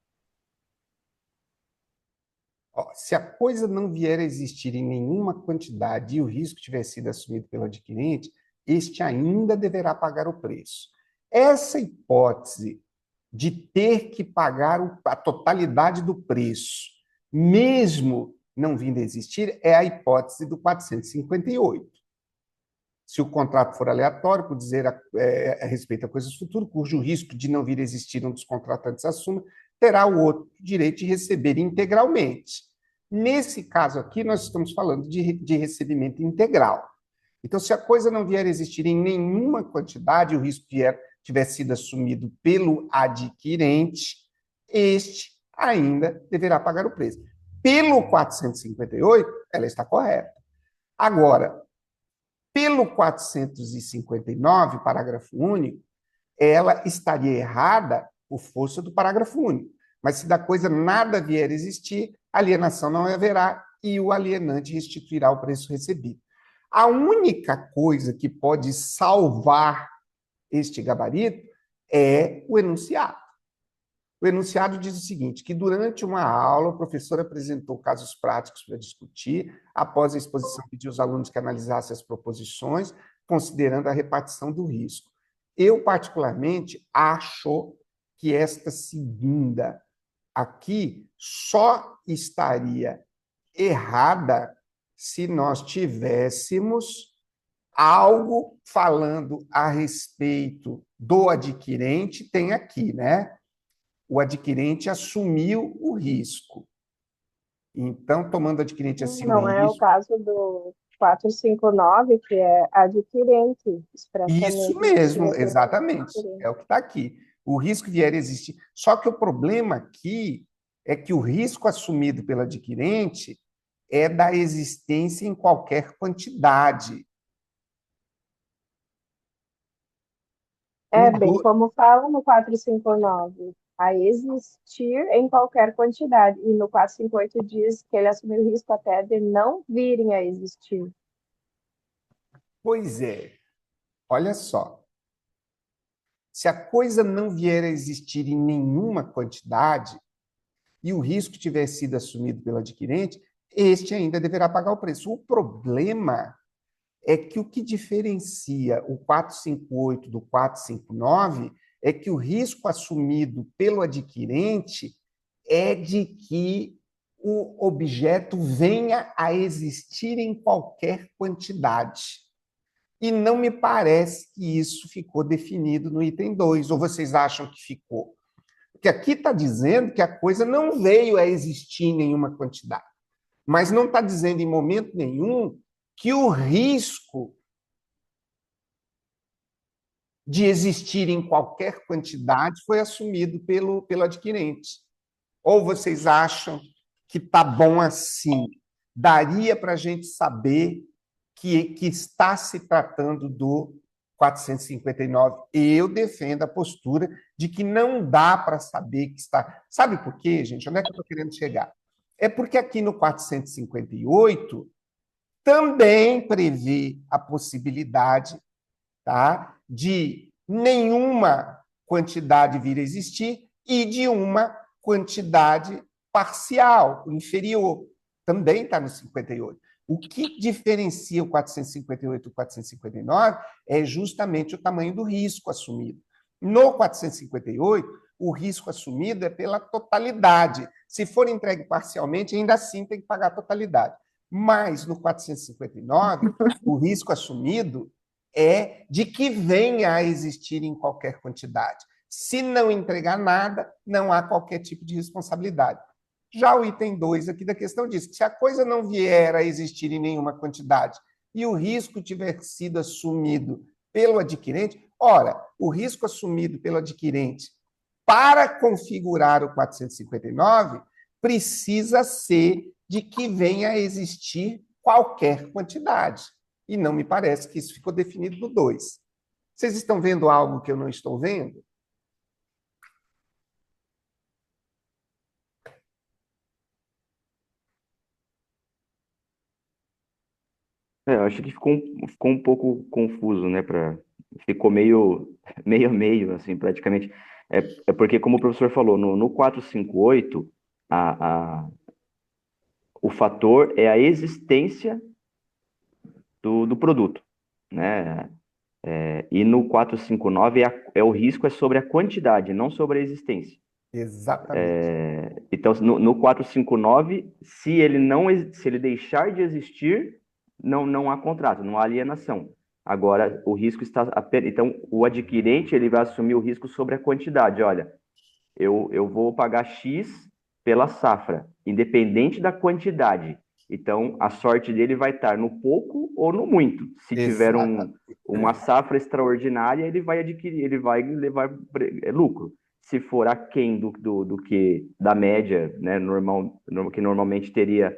Ó, se a coisa não vier a existir em nenhuma quantidade e o risco tiver sido assumido pelo adquirente, este ainda deverá pagar o preço. Essa hipótese de ter que pagar a totalidade do preço, mesmo não vindo a existir, é a hipótese do 458. Se o contrato for aleatório, por dizer a respeito a coisas futuras, cujo risco de não vir a existir um dos contratantes assuma, terá o outro direito de receber integralmente. Nesse caso aqui, nós estamos falando de recebimento integral. Então, se a coisa não vier a existir em nenhuma quantidade, o risco tiver sido assumido pelo adquirente, este ainda deverá pagar o preço. Pelo 458, ela está correta. Agora, pelo 459, parágrafo único, ela estaria errada por força do parágrafo único. Mas se da coisa nada vier a existir, alienação não haverá e o alienante restituirá o preço recebido. A única coisa que pode salvar este gabarito é o enunciado. O enunciado diz o seguinte, que durante uma aula o professor apresentou casos práticos para discutir, após a exposição pediu aos alunos que analisassem as proposições, considerando a repartição do risco. Eu, particularmente, acho que esta segunda aqui só estaria errada se nós tivéssemos algo falando a respeito do adquirente, tem aqui, né? O adquirente assumiu o risco. Então, tomando o adquirente acima Não em é o risco... caso do 459, que é adquirente, Isso expressamente mesmo, descrito como exatamente. adquirente. É o que está aqui. O risco vier a existir. Só que o problema aqui é que o risco assumido pelo adquirente é da existência em qualquer quantidade. É bem como fala no 459, a existir em qualquer quantidade. E no 458 diz que ele assumiu o risco até de não virem a existir. Pois é. Olha só. Se a coisa não vier a existir em nenhuma quantidade e o risco tiver sido assumido pelo adquirente, este ainda deverá pagar o preço. O problema é que o que diferencia o 458 do 459 é que o risco assumido pelo adquirente é de que o objeto venha a existir em qualquer quantidade. E não me parece que isso ficou definido no item 2, ou vocês acham que ficou? Porque aqui está dizendo que a coisa não veio a existir em nenhuma quantidade, mas não está dizendo em momento nenhum que o risco de existir em qualquer quantidade foi assumido pelo adquirente. Ou vocês acham que está bom assim? Daria para a gente saber que está se tratando do 459. Eu defendo a postura de que não dá para saber que está... Sabe por quê, gente? Onde é que eu estou querendo chegar? É porque aqui no 458 também prevê a possibilidade, tá, de nenhuma quantidade vir a existir e de uma quantidade parcial, inferior. Também está no 58. O que diferencia o 458 do 459 é justamente o tamanho do risco assumido. No 458, o risco assumido é pela totalidade. Se for entregue parcialmente, ainda assim tem que pagar a totalidade. Mas no 459, o risco assumido é de que venha a existir em qualquer quantidade. Se não entregar nada, não há qualquer tipo de responsabilidade. Já o item 2 aqui da questão diz que se a coisa não vier a existir em nenhuma quantidade e o risco tiver sido assumido pelo adquirente, ora, o risco assumido pelo adquirente para configurar o 459 precisa ser de que venha a existir qualquer quantidade. E não me parece que isso ficou definido no 2. Vocês estão vendo algo que eu não estou vendo? Eu acho que ficou um pouco confuso, né? Ficou meio, meio a meio, assim, praticamente. É porque, como o professor falou, no 458, a, a, o fator é a existência do produto, né? E no 459 o risco é sobre a quantidade, não sobre a existência. Exatamente. Então, no 459, se ele deixar de existir, não há contrato, não há alienação. Agora, o risco está apenas. Então, o adquirente ele vai assumir o risco sobre a quantidade. Olha, eu vou pagar X pela safra, independente da quantidade. Então, a sorte dele vai estar no pouco ou no muito. Se tiver Exatamente. uma safra extraordinária, ele vai adquirir, ele vai levar lucro. Se for aquém do que da média, né, que normalmente teria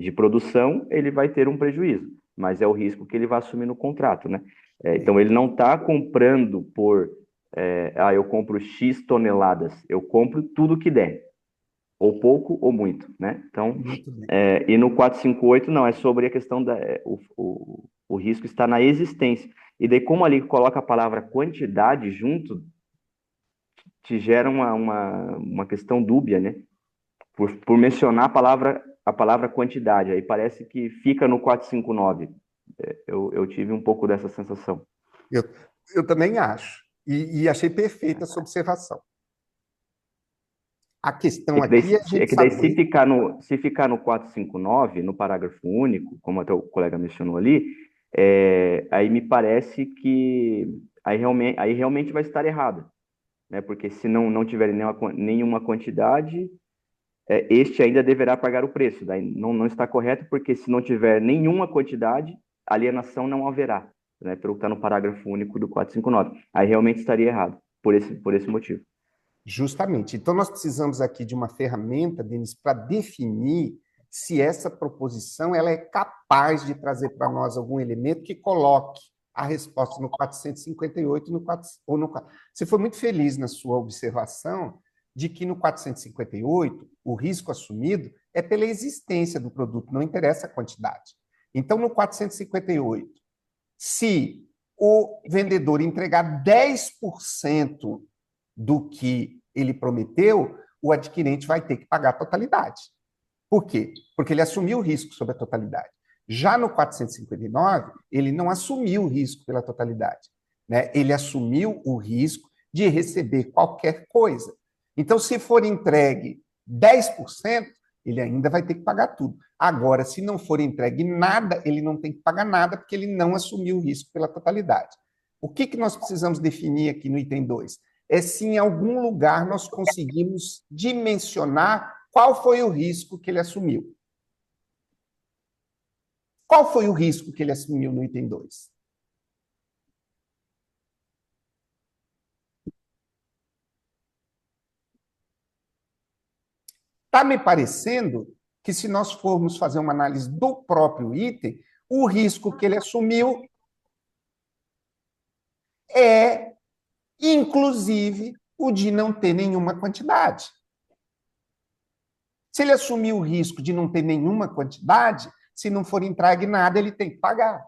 de produção, ele vai ter um prejuízo. Mas é o risco que ele vai assumir no contrato, né? Então, ele não está comprando eu compro X toneladas, eu compro tudo que der, ou pouco ou muito, né? Então, Muito bem. e no 458 não, é sobre a questão o risco está na existência. E daí, como ali coloca a palavra quantidade junto, te gera uma questão dúbia, né? Por mencionar a palavra quantidade, aí parece que fica no 459. Eu tive um pouco dessa sensação. Eu, eu também acho. E achei perfeita a sua observação. A questão aqui é a gente Se saber. ficar no 459, no parágrafo único, como até o colega mencionou ali, aí me parece que aí realmente vai estar errado, né? Porque se não tiver nenhuma quantidade, este ainda deverá pagar o preço. Daí não está correto, porque se não tiver nenhuma quantidade, alienação não haverá, né? Pelo que está no parágrafo único do 459. Aí realmente estaria errado, por esse motivo. Justamente. Então, nós precisamos aqui de uma ferramenta, Denis, para definir se essa proposição ela é capaz de trazer para nós algum elemento que coloque a resposta no 458 no 4, ou no. Você foi muito feliz na sua observação de que no 458 o risco assumido é pela existência do produto, não interessa a quantidade. Então, no 458, se o vendedor entregar 10% do que ele prometeu, o adquirente vai ter que pagar a totalidade. Por quê? Porque ele assumiu o risco sobre a totalidade. Já no 459, ele não assumiu o risco pela totalidade, né? Ele assumiu o risco de receber qualquer coisa. Então, se for entregue 10%, ele ainda vai ter que pagar tudo. Agora, se não for entregue nada, ele não tem que pagar nada, porque ele não assumiu o risco pela totalidade. O que nós precisamos definir aqui no item 2? É se em algum lugar nós conseguimos dimensionar qual foi o risco que ele assumiu. Qual foi o risco que ele assumiu no item 2? Está me parecendo que, se nós formos fazer uma análise do próprio item, o risco que ele assumiu é, inclusive, o de não ter nenhuma quantidade. Se ele assumir o risco de não ter nenhuma quantidade, se não for entregue nada, ele tem que pagar.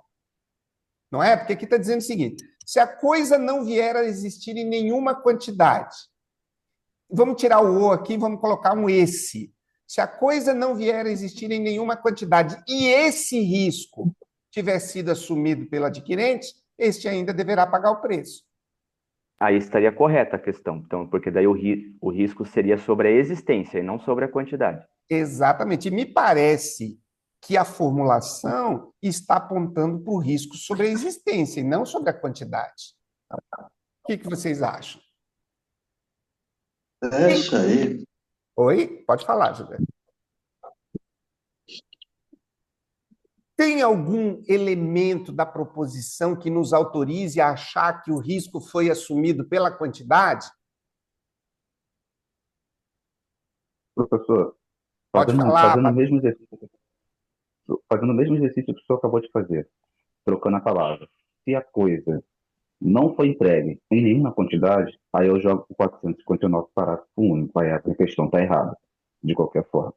Não é? Porque aqui está dizendo o seguinte: se a coisa não vier a existir em nenhuma quantidade, vamos tirar o O aqui, vamos colocar um esse. Se a coisa não vier a existir em nenhuma quantidade e esse risco tiver sido assumido pelo adquirente, este ainda deverá pagar o preço. Aí estaria correta a questão, então, porque daí o risco seria sobre a existência e não sobre a quantidade. Exatamente. E me parece que a formulação está apontando para o risco sobre a existência e não sobre a quantidade. O que vocês acham? Deixa aí. Oi? Pode falar, José. Tem algum elemento da proposição que nos autorize a achar que o risco foi assumido pela quantidade? Professor, Pode falar. fazendo o mesmo exercício que o senhor acabou de fazer, trocando a palavra. Se a coisa não foi entregue em nenhuma quantidade, aí eu jogo o 459 parágrafo único. Aí a questão está errada, de qualquer forma.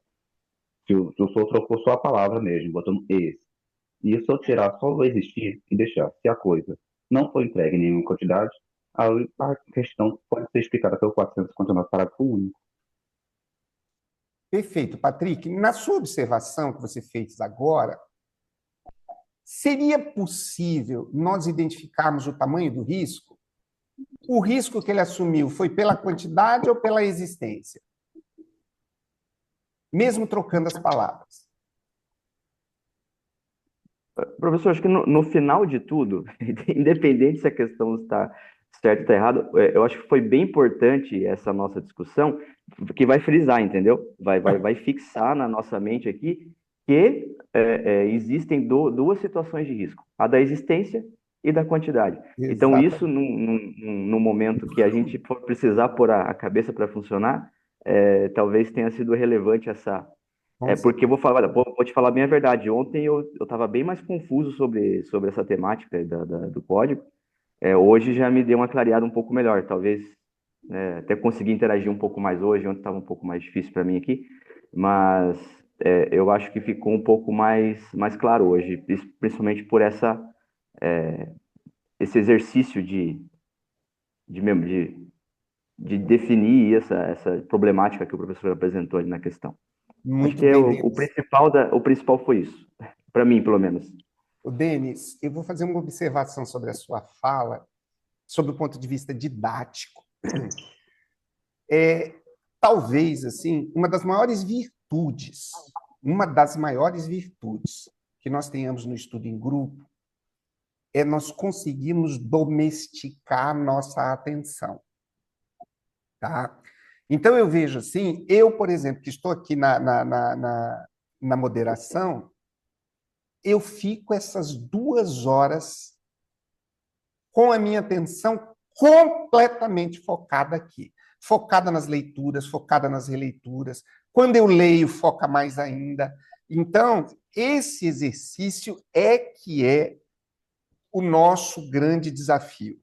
Se o senhor trocou só a palavra mesmo, botando esse, E se eu tirar só o existir e deixar, se a coisa não foi entregue em nenhuma quantidade, aí a questão pode ser explicada pelo 459, parágrafo único. Perfeito, Patrick. Na sua observação que você fez agora, seria possível nós identificarmos o tamanho do risco? O risco que ele assumiu foi pela quantidade ou pela existência? Mesmo trocando as palavras. Professor, acho que no final de tudo, independente se a questão está certa ou está errada, eu acho que foi bem importante essa nossa discussão, que vai frisar, entendeu? Vai fixar na nossa mente aqui que existem duas situações de risco, a da existência e da quantidade. Então, isso, Exatamente. no momento que a gente for precisar pôr a cabeça para funcionar, talvez tenha sido relevante essa. Com Porque eu certeza. vou te falar bem a verdade. Ontem eu estava bem mais confuso sobre essa temática do código. Hoje já me deu uma clareada um pouco melhor. Talvez até consegui interagir um pouco mais hoje. Ontem estava um pouco mais difícil para mim aqui. Mas eu acho que ficou um pouco mais claro hoje, principalmente por esse exercício de definir essa problemática que o professor apresentou ali na questão. Acho Muito que bem, o Denis. principal foi isso, para mim, pelo menos. O Denis, eu vou fazer uma observação sobre a sua fala, sobre o ponto de vista didático. Talvez, assim, uma das maiores virtudes que nós tenhamos no estudo em grupo é nós conseguirmos domesticar nossa atenção, tá? Então, eu vejo assim, por exemplo, que estou aqui na moderação, eu fico essas 2 horas com a minha atenção completamente focada aqui. Focada nas leituras, focada nas releituras. Quando eu leio, foca mais ainda. Então, esse exercício que é o nosso grande desafio.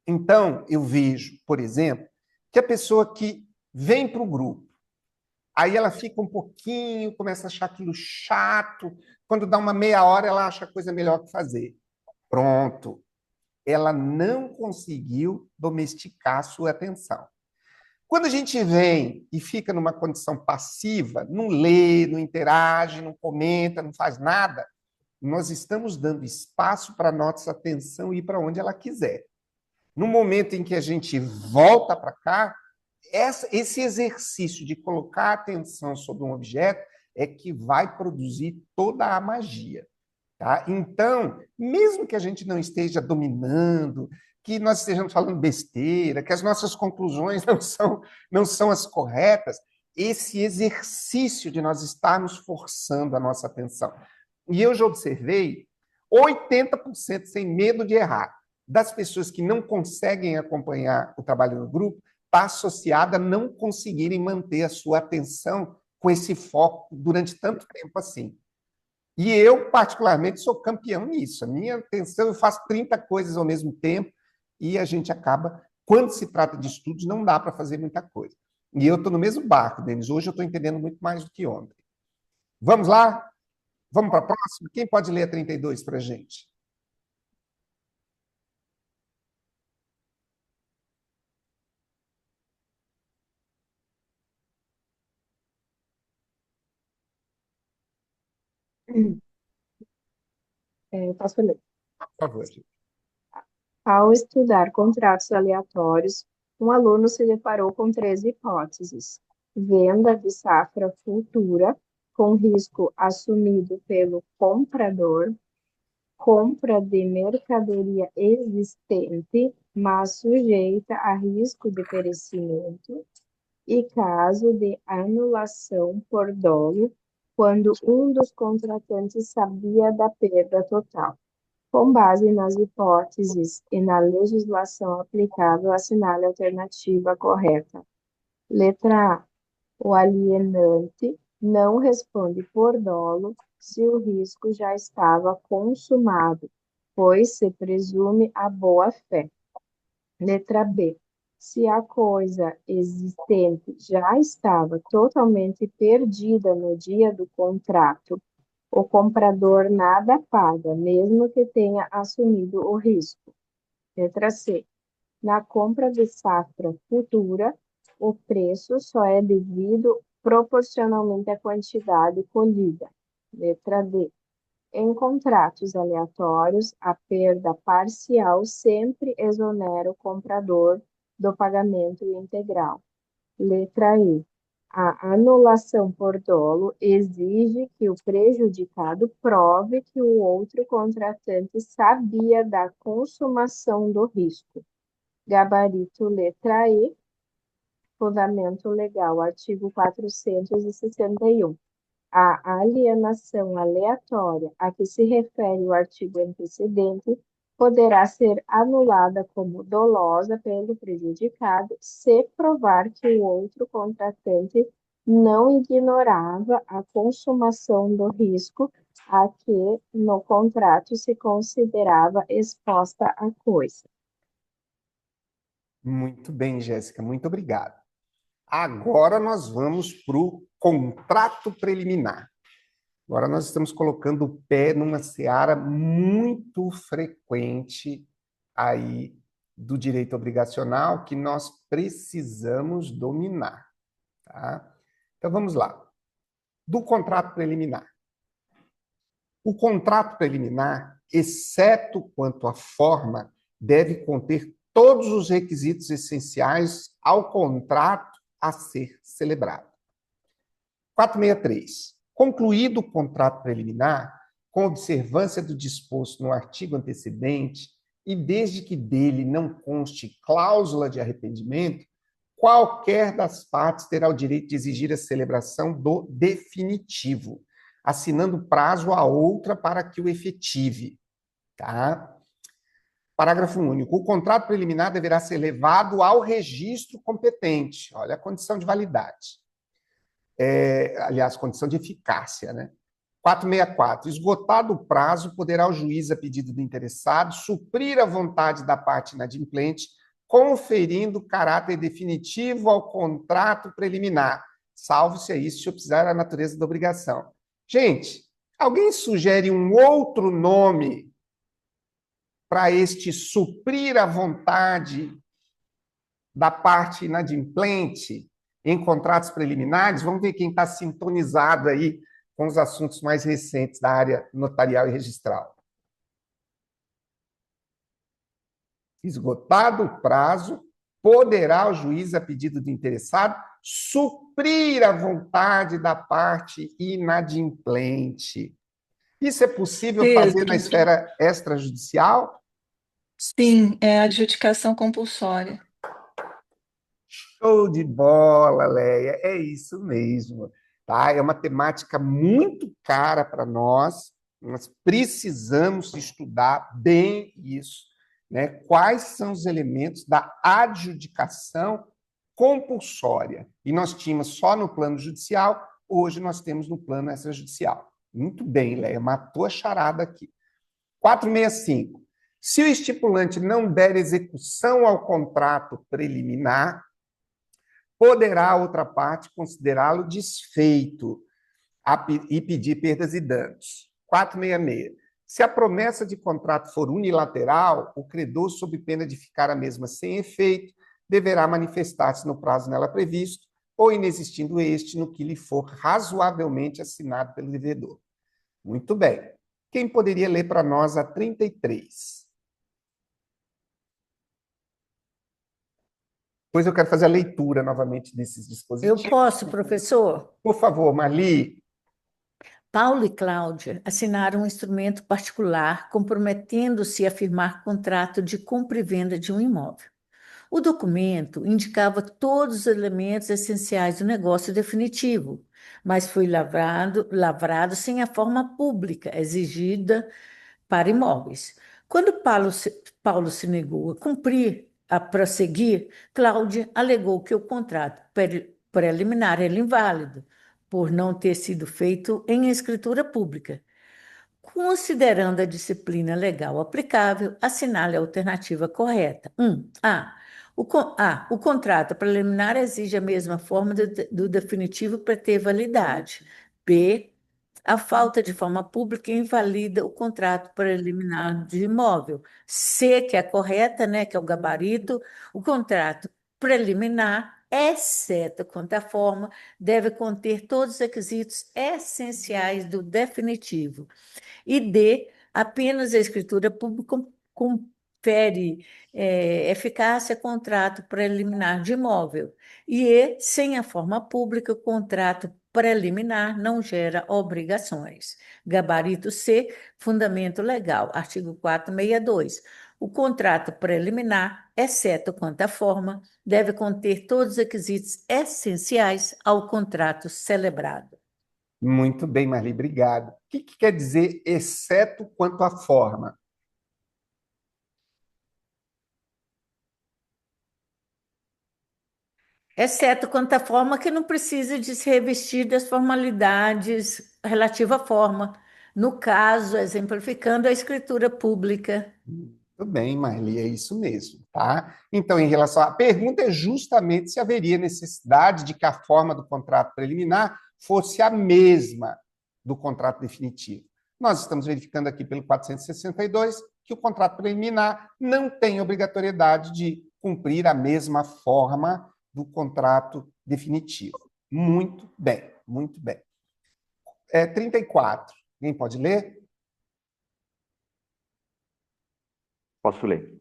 Então, eu vejo, por exemplo, que a pessoa que vem para o grupo, aí ela fica um pouquinho, começa a achar aquilo chato, quando dá uma meia hora, ela acha a coisa melhor que fazer. Pronto. Ela não conseguiu domesticar a sua atenção. Quando a gente vem e fica numa condição passiva, não lê, não interage, não comenta, não faz nada, nós estamos dando espaço para a nossa atenção ir para onde ela quiser. No momento em que a gente volta para cá, esse exercício de colocar a atenção sobre um objeto é que vai produzir toda a magia. Tá? Então, mesmo que a gente não esteja dominando, que nós estejamos falando besteira, que as nossas conclusões não são as corretas, esse exercício de nós estarmos forçando a nossa atenção. E eu já observei 80%, sem medo de errar, das pessoas que não conseguem acompanhar o trabalho do grupo, está associada a não conseguirem manter a sua atenção com esse foco durante tanto tempo assim. E eu, particularmente, sou campeão nisso. A minha atenção, eu faço 30 coisas ao mesmo tempo e a gente acaba, quando se trata de estudos, não dá para fazer muita coisa. E eu estou no mesmo barco, Denis. Hoje eu estou entendendo muito mais do que ontem. Vamos lá? Vamos para a próxima? Quem pode ler a 32 para a gente? Eu posso ler. Por favor, gente. Ao estudar contratos aleatórios, um aluno se deparou com 3 hipóteses: venda de safra futura, com risco assumido pelo comprador, compra de mercadoria existente, mas sujeita a risco de perecimento, e caso de anulação por dolo, quando um dos contratantes sabia da perda total. Com base nas hipóteses e na legislação aplicável, assinale a alternativa correta. Letra A. O alienante não responde por dolo se o risco já estava consumado, pois se presume a boa-fé. Letra B. Se a coisa existente já estava totalmente perdida no dia do contrato, O comprador nada paga, mesmo que tenha assumido o risco. Letra C. Na compra de safra futura, o preço só é devido proporcionalmente à quantidade colhida. Letra D. Em contratos aleatórios, a perda parcial sempre exonera o comprador do pagamento integral. Letra E. A anulação por dolo exige que o prejudicado prove que o outro contratante sabia da consumação do risco. Gabarito letra E, fundamento legal, artigo 461. A alienação aleatória a que se refere o artigo antecedente poderá ser anulada como dolosa pelo prejudicado se provar que o outro contratante não ignorava a consumação do risco a que no contrato se considerava exposta a coisa. Muito bem, Jéssica, muito obrigado. Agora nós vamos para o contrato preliminar. Agora nós estamos colocando o pé numa seara muito frequente aí do direito obrigacional que nós precisamos dominar, tá? Então vamos lá. Do contrato preliminar. O contrato preliminar, exceto quanto à forma, deve conter todos os requisitos essenciais ao contrato a ser celebrado. 463. Concluído o contrato preliminar, com observância do disposto no artigo antecedente e desde que dele não conste cláusula de arrependimento, qualquer das partes terá o direito de exigir a celebração do definitivo, assinando prazo a outra para que o efetive. Tá? Parágrafo único. O contrato preliminar deverá ser levado ao registro competente. Olha a condição de validade. Aliás, condição de eficácia, né? 464. Esgotado o prazo, poderá o juiz, a pedido do interessado, suprir a vontade da parte inadimplente, conferindo caráter definitivo ao contrato preliminar, salvo se a isso se optar a natureza da obrigação. Gente, alguém sugere um outro nome para este suprir a vontade da parte inadimplente em contratos preliminares? Vamos ver quem está sintonizado aí com os assuntos mais recentes da área notarial e registral. Esgotado o prazo, poderá o juiz, a pedido do interessado, suprir a vontade da parte inadimplente. Isso é possível fazer na esfera extrajudicial? Sim, é a adjudicação compulsória. Show de bola, Leia. É isso mesmo. Tá? É uma temática muito cara para nós. Nós precisamos estudar bem isso, né? Quais são os elementos da adjudicação compulsória? E nós tínhamos só no plano judicial, hoje nós temos no plano extrajudicial. Muito bem, Leia, matou a charada aqui. 465. Se o estipulante não der execução ao contrato preliminar, poderá a outra parte considerá-lo desfeito e pedir perdas e danos. 466. Se a promessa de contrato for unilateral, o credor, sob pena de ficar a mesma sem efeito, deverá manifestar-se no prazo nela previsto, ou inexistindo este, no que lhe for razoavelmente assinado pelo devedor. Muito bem. Quem poderia ler para nós a 33? Depois eu quero fazer a leitura novamente desses dispositivos. Eu posso, professor? Por favor, Marli. Paulo e Cláudia assinaram um instrumento particular comprometendo-se a firmar contrato de compra e venda de um imóvel. O documento indicava todos os elementos essenciais do negócio definitivo, mas foi lavrado sem a forma pública exigida para imóveis. Quando Paulo se negou a prosseguir, Cláudia alegou que o contrato preliminar era inválido, por não ter sido feito em escritura pública. Considerando a disciplina legal aplicável, assinale a alternativa correta. 1. O contrato preliminar exige a mesma forma do definitivo para ter validade. B. A falta de forma pública invalida o contrato preliminar de imóvel. C, que é a correta, né, que é o gabarito, o contrato preliminar, exceto quanto à forma, deve conter todos os requisitos essenciais do definitivo. E D, apenas a escritura pública confere eficácia a contrato preliminar de imóvel. E, sem a forma pública, o contrato preliminar não gera obrigações. Gabarito C, fundamento legal, artigo 462. O contrato preliminar, exceto quanto à forma, deve conter todos os requisitos essenciais ao contrato celebrado. Muito bem, Marli, obrigado. O que quer dizer exceto quanto à forma? Exceto quanto à forma que não precisa de se revestir das formalidades relativa à forma. No caso, exemplificando a escritura pública. Tudo bem, Marli, é isso mesmo, tá? Então, em relação à pergunta, é justamente se haveria necessidade de que a forma do contrato preliminar fosse a mesma do contrato definitivo. Nós estamos verificando aqui pelo 462 que o contrato preliminar não tem obrigatoriedade de cumprir a mesma forma do contrato definitivo. Muito bem, muito bem. 34. Alguém pode ler? Posso ler.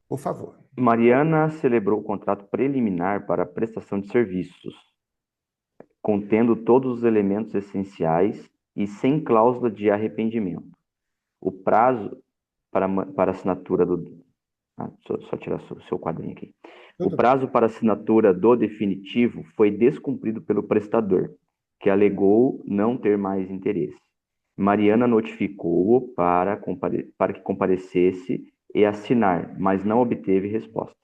Por favor. Mariana celebrou o contrato preliminar para a prestação de serviços, contendo todos os elementos essenciais e sem cláusula de arrependimento. O prazo para assinatura do... só tirar o seu quadrinho aqui. O prazo para assinatura do definitivo foi descumprido pelo prestador, que alegou não ter mais interesse. Mariana notificou-o para que comparecesse e assinar, mas não obteve resposta.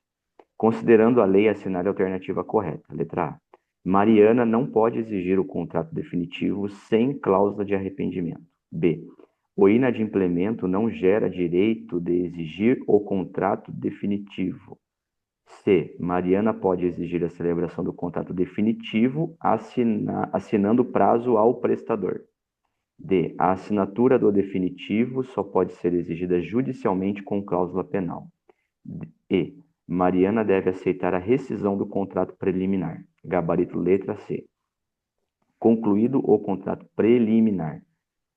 Considerando a lei, assinar a alternativa correta. Letra A. Mariana não pode exigir o contrato definitivo sem cláusula de arrependimento. B. O inadimplemento não gera direito de exigir o contrato definitivo. C. Mariana pode exigir a celebração do contrato definitivo assinando o prazo ao prestador. D. A assinatura do definitivo só pode ser exigida judicialmente com cláusula penal. E. Mariana deve aceitar a rescisão do contrato preliminar. Gabarito letra C. Concluído o contrato preliminar,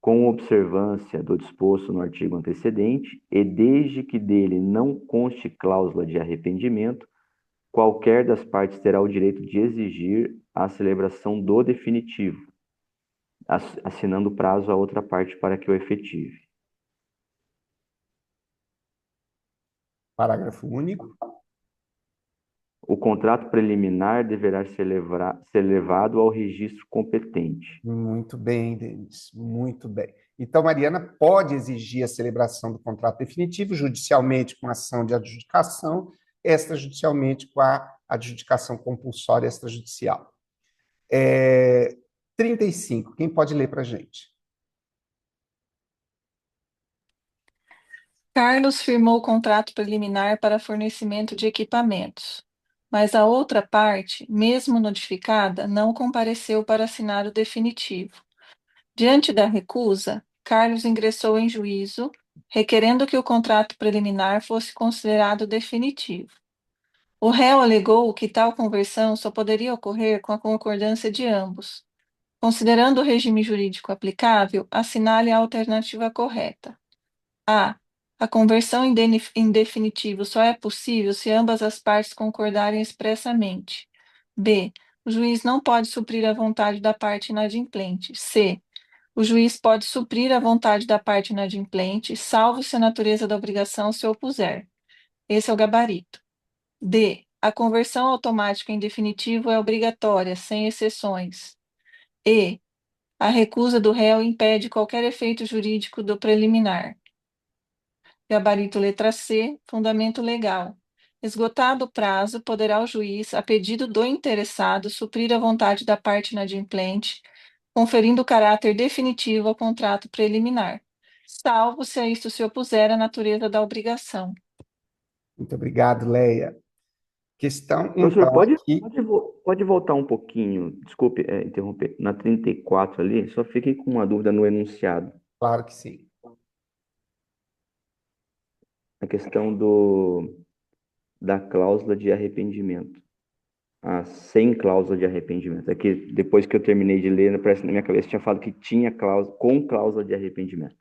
com observância do disposto no artigo antecedente e desde que dele não conste cláusula de arrependimento, qualquer das partes terá o direito de exigir a celebração do definitivo, assinando prazo à outra parte para que o efetive. Parágrafo único. O contrato preliminar deverá ser levado ao registro competente. Muito bem, Denis, muito bem. Então, Mariana pode exigir a celebração do contrato definitivo, judicialmente com ação de adjudicação, extrajudicialmente com a adjudicação compulsória extrajudicial. 35. Quem pode ler para a gente? Carlos firmou o contrato preliminar para fornecimento de equipamentos, mas a outra parte, mesmo notificada, não compareceu para assinar o definitivo. Diante da recusa, Carlos ingressou em juízo, requerendo que o contrato preliminar fosse considerado definitivo. O réu alegou que tal conversão só poderia ocorrer com a concordância de ambos. Considerando o regime jurídico aplicável, assinale a alternativa correta. A. A conversão em definitivo só é possível se ambas as partes concordarem expressamente. B. O juiz não pode suprir a vontade da parte inadimplente. C. O juiz pode suprir a vontade da parte inadimplente, salvo se a natureza da obrigação se opuser. Esse é o gabarito. D. A conversão automática em definitivo é obrigatória, sem exceções. E. A recusa do réu impede qualquer efeito jurídico do preliminar. Gabarito letra C, fundamento legal. Esgotado o prazo, poderá o juiz, a pedido do interessado, suprir a vontade da parte inadimplente, conferindo caráter definitivo ao contrato preliminar, salvo se a isto se opuser a natureza da obrigação. Muito obrigado, Leia. Questão, Professor, então, aqui... pode voltar um pouquinho, desculpe interromper, na 34 ali, só fiquei com uma dúvida no enunciado. Claro que sim. A questão da cláusula de arrependimento. Sem cláusula de arrependimento. É que depois que eu terminei de ler, parece que na minha cabeça tinha falado que tinha cláusula, com cláusula de arrependimento.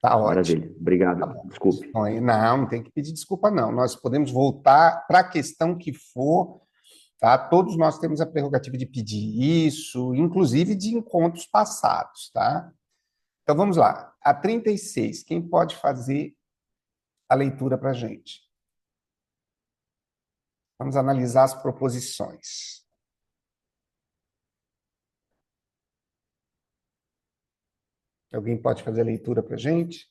Tá Maravilha. ótimo. Obrigado. Tá bom. Desculpe. Não tem que pedir desculpa, não. Nós podemos voltar para a questão que for, tá? Todos nós temos a prerrogativa de pedir isso, inclusive de encontros passados, tá? Então, vamos lá. A 36, quem pode fazer a leitura para a gente? Vamos analisar as proposições. Alguém pode fazer a leitura para a gente?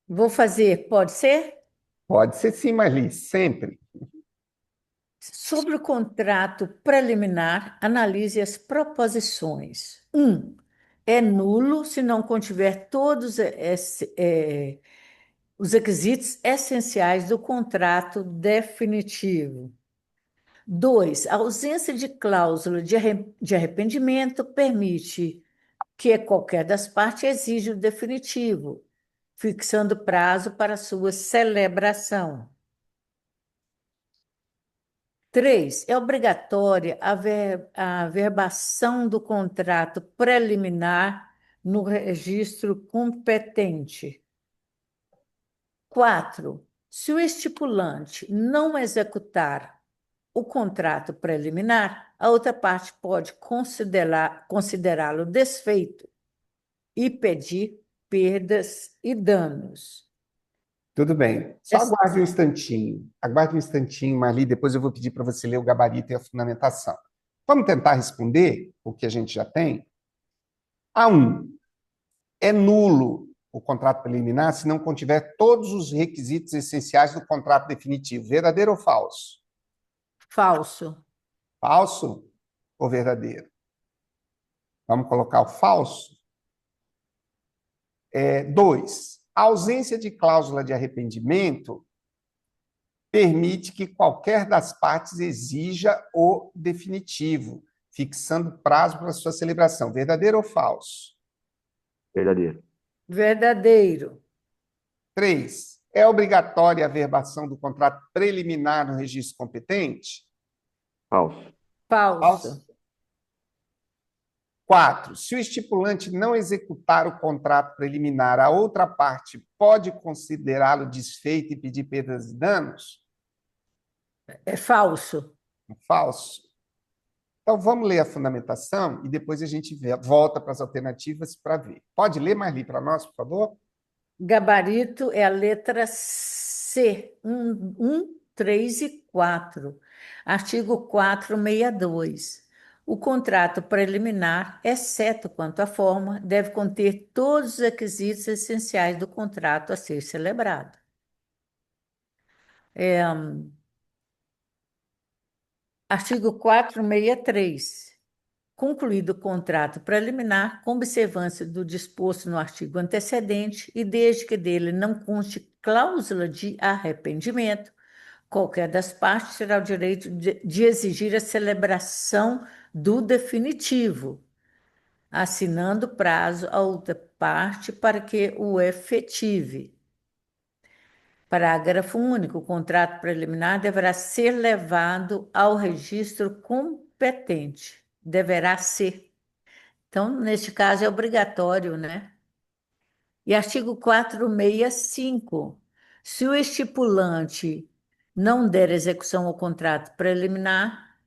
Vou fazer, pode ser? Pode ser sim, Marli, sempre. Sobre o contrato preliminar, analise as proposições. 1. É nulo se não contiver todos os requisitos essenciais do contrato definitivo. 2. A ausência de cláusula de arrependimento permite que qualquer das partes exija o definitivo, fixando prazo para sua celebração. 3. É obrigatória a verbação do contrato preliminar no registro competente. 4. Se o estipulante não executar o contrato preliminar, a outra parte pode considerá-lo desfeito e pedir perdas e danos. Tudo bem. Só aguarde um instantinho. Aguarde um instantinho, Marli, depois eu vou pedir para você ler o gabarito e a fundamentação. Vamos tentar responder o que a gente já tem? A1. É nulo o contrato preliminar se não contiver todos os requisitos essenciais do contrato definitivo. Verdadeiro ou falso? Falso. Falso ou verdadeiro? Vamos colocar o falso? 2. A ausência de cláusula de arrependimento permite que qualquer das partes exija o definitivo, fixando prazo para sua celebração. Verdadeiro ou falso? Verdadeiro. Verdadeiro. 3. É obrigatória a verbação do contrato preliminar no registro competente? Falso. Falso. 4. Se o estipulante não executar o contrato preliminar, a outra parte pode considerá-lo desfeito e pedir perdas e danos? É falso. Falso. Então, vamos ler a fundamentação e depois a gente volta para as alternativas para ver. Pode ler, Marli, para nós, por favor? Gabarito é a letra C, 1, 3 e 4. Artigo 462. O contrato preliminar, exceto quanto à forma, deve conter todos os requisitos essenciais do contrato a ser celebrado. Artigo 463. Concluído o contrato preliminar, com observância do disposto no artigo antecedente e desde que dele não conste cláusula de arrependimento, qualquer das partes terá o direito de exigir a celebração do definitivo, assinando prazo a outra parte para que o efetive. Parágrafo único. O contrato preliminar deverá ser levado ao registro competente. Deverá ser. Então, neste caso, é obrigatório, né? E artigo 465. Se o estipulante não der execução ao contrato preliminar,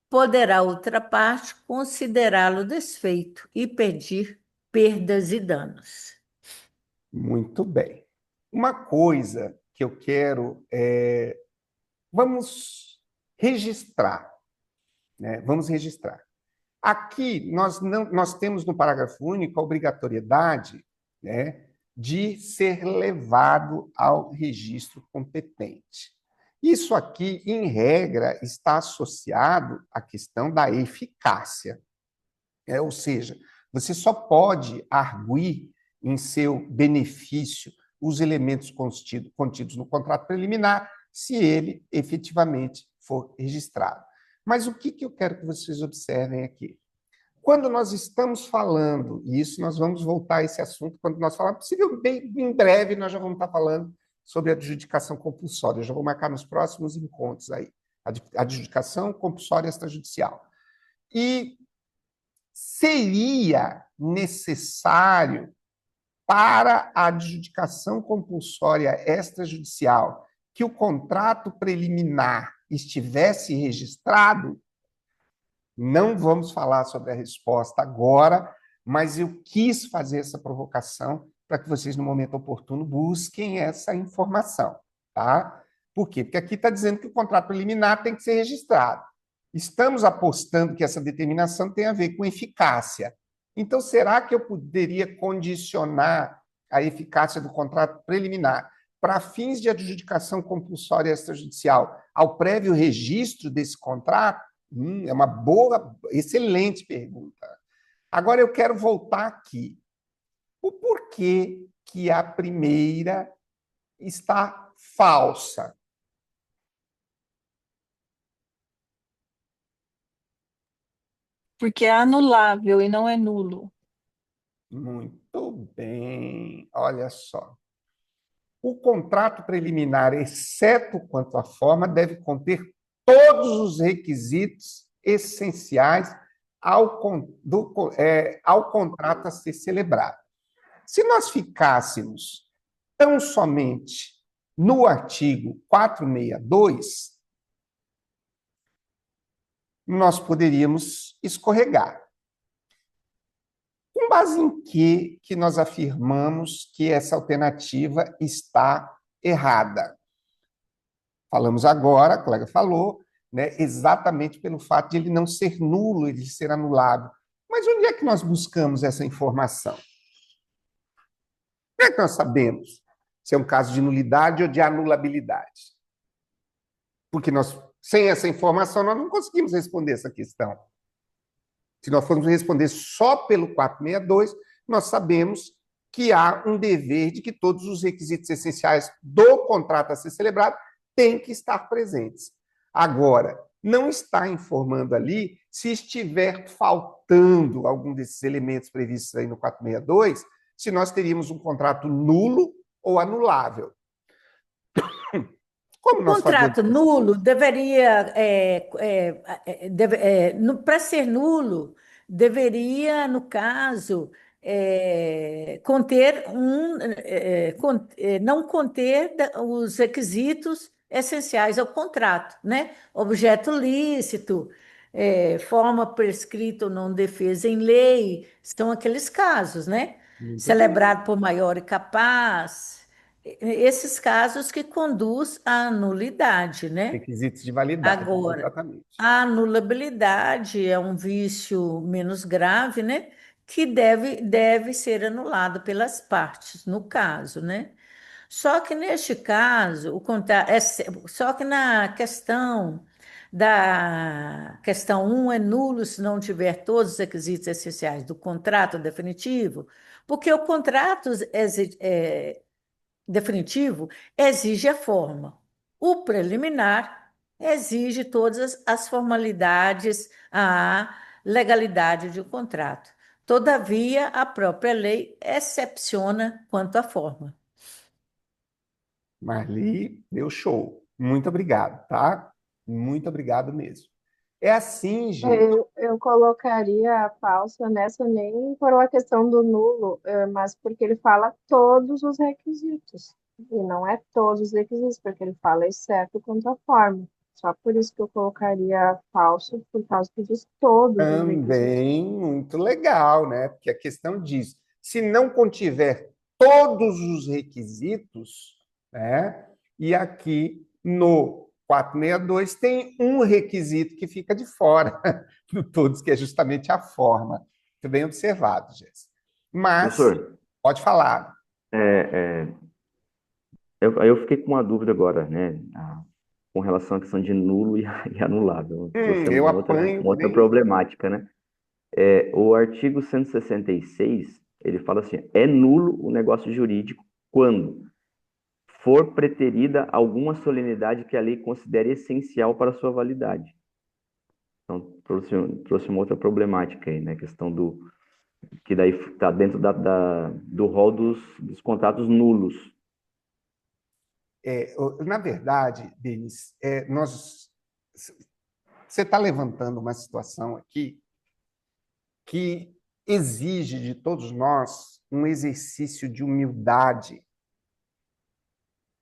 poderá outra parte considerá-lo desfeito e pedir perdas e danos. Muito bem. Uma coisa que eu quero vamos registrar, né? Vamos registrar. Aqui nós temos no parágrafo único a obrigatoriedade, né, de ser levado ao registro competente. Isso aqui, em regra, está associado à questão da eficácia. Ou seja, você só pode arguir em seu benefício os elementos contidos no contrato preliminar se ele efetivamente for registrado. Mas o que eu quero que vocês observem aqui? Quando nós estamos falando, e isso nós vamos voltar a esse assunto, quando nós falarmos, possivelmente em breve nós já vamos estar falando sobre a adjudicação compulsória. Eu já vou marcar nos próximos encontros aí. Adjudicação compulsória extrajudicial. E seria necessário, para a adjudicação compulsória extrajudicial, que o contrato preliminar estivesse registrado? Não vamos falar sobre a resposta agora, mas eu quis fazer essa provocação para que vocês, no momento oportuno, busquem essa informação, tá? Por quê? Porque aqui está dizendo que o contrato preliminar tem que ser registrado. Estamos apostando que essa determinação tem a ver com eficácia. Então, será que eu poderia condicionar a eficácia do contrato preliminar para fins de adjudicação compulsória extrajudicial ao prévio registro desse contrato? É uma boa, excelente pergunta. Agora eu quero voltar aqui. O porquê que a primeira está falsa? Porque é anulável e não é nulo. Muito bem. Olha só. O contrato preliminar, exceto quanto à forma, deve conter todos os requisitos essenciais ao contrato a ser celebrado. Se nós ficássemos tão somente no artigo 462, nós poderíamos escorregar. Com base em que nós afirmamos que essa alternativa está errada? Falamos agora, a colega falou, né, exatamente pelo fato de ele não ser nulo, ele ser anulado. Mas onde é que nós buscamos essa informação? Como é que nós sabemos se é um caso de nulidade ou de anulabilidade? Porque nós, sem essa informação, nós não conseguimos responder essa questão. Se nós formos responder só pelo 462, nós sabemos que há um dever de que todos os requisitos essenciais do contrato a ser celebrado têm que estar presentes. Agora, não está informando ali se estiver faltando algum desses elementos previstos aí no 462, se nós teríamos um contrato nulo ou anulável. Como o contrato nulo deveria, para ser nulo, deveria, no caso, não conter os requisitos essenciais ao contrato, né? Objeto lícito, forma prescrita ou não defesa em lei, são aqueles casos, né? Celebrado por maior e capaz. Esses casos que conduz à nulidade, né? Requisitos de validade. Agora, exatamente. a anulabilidade é um vício menos grave, né? Que deve ser anulado pelas partes, no caso, né? Só que neste caso, só que na questão 1 é nulo se não tiver todos os requisitos essenciais do contrato definitivo, porque o contrato definitivo exige a forma. O preliminar exige todas as formalidades, a legalidade de um contrato. Todavia, a própria lei excepciona quanto à forma. Marli, deu show. Muito obrigado, tá? Muito obrigado mesmo. É assim, gente. Eu colocaria a falsa nessa nem por uma questão do nulo, mas porque ele fala todos os requisitos. E não é todos os requisitos, porque ele fala exceto quanto à forma. Só por isso que eu colocaria falso, por causa que diz todos os requisitos. Também muito legal, né? Porque a questão diz, se não contiver todos os requisitos, né? E aqui no 462 tem um requisito que fica de fora do todos, que é justamente a forma. Muito bem observado, Jéssica. Mas, Professor, pode falar. eu fiquei com uma dúvida agora, né? Com relação à questão de nulo e anulável. Eu apanho uma outra problemática, né? O artigo 166, ele fala assim, é nulo o negócio jurídico quando for preterida alguma solenidade que a lei considere essencial para a sua validade. Então, trouxe uma outra problemática aí, né? A questão que daí está dentro do rol dos contratos nulos. Na verdade, Denis, você está levantando uma situação aqui que exige de todos nós um exercício de humildade.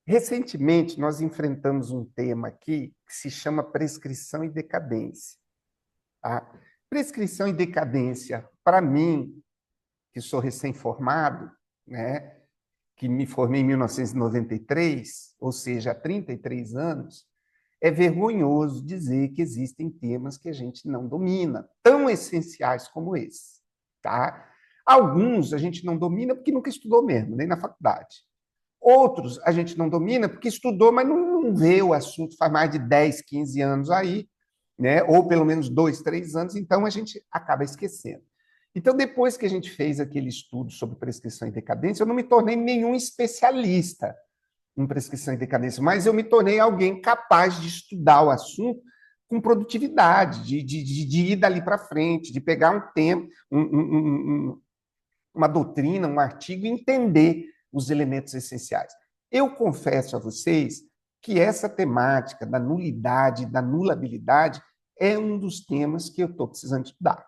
Recentemente, nós enfrentamos um tema aqui que se chama prescrição e decadência. Tá? Prescrição e decadência, para mim, que sou recém-formado, né, que me formei em 1993, ou seja, há 33 anos, é vergonhoso dizer que existem temas que a gente não domina, tão essenciais como esse. Tá? Alguns a gente não domina porque nunca estudou mesmo, nem na faculdade. Outros a gente não domina porque estudou, mas não vê o assunto faz mais de 10, 15 anos aí, né? Ou pelo menos 2, 3 anos, então a gente acaba esquecendo. Então, depois que a gente fez aquele estudo sobre prescrição e decadência, eu não me tornei nenhum especialista em prescrição e decadência, mas eu me tornei alguém capaz de estudar o assunto com produtividade, de ir dali para frente, de pegar um tema, uma doutrina, um artigo e entender os elementos essenciais. Eu confesso a vocês que essa temática da nulidade, da nulabilidade, é um dos temas que eu estou precisando estudar.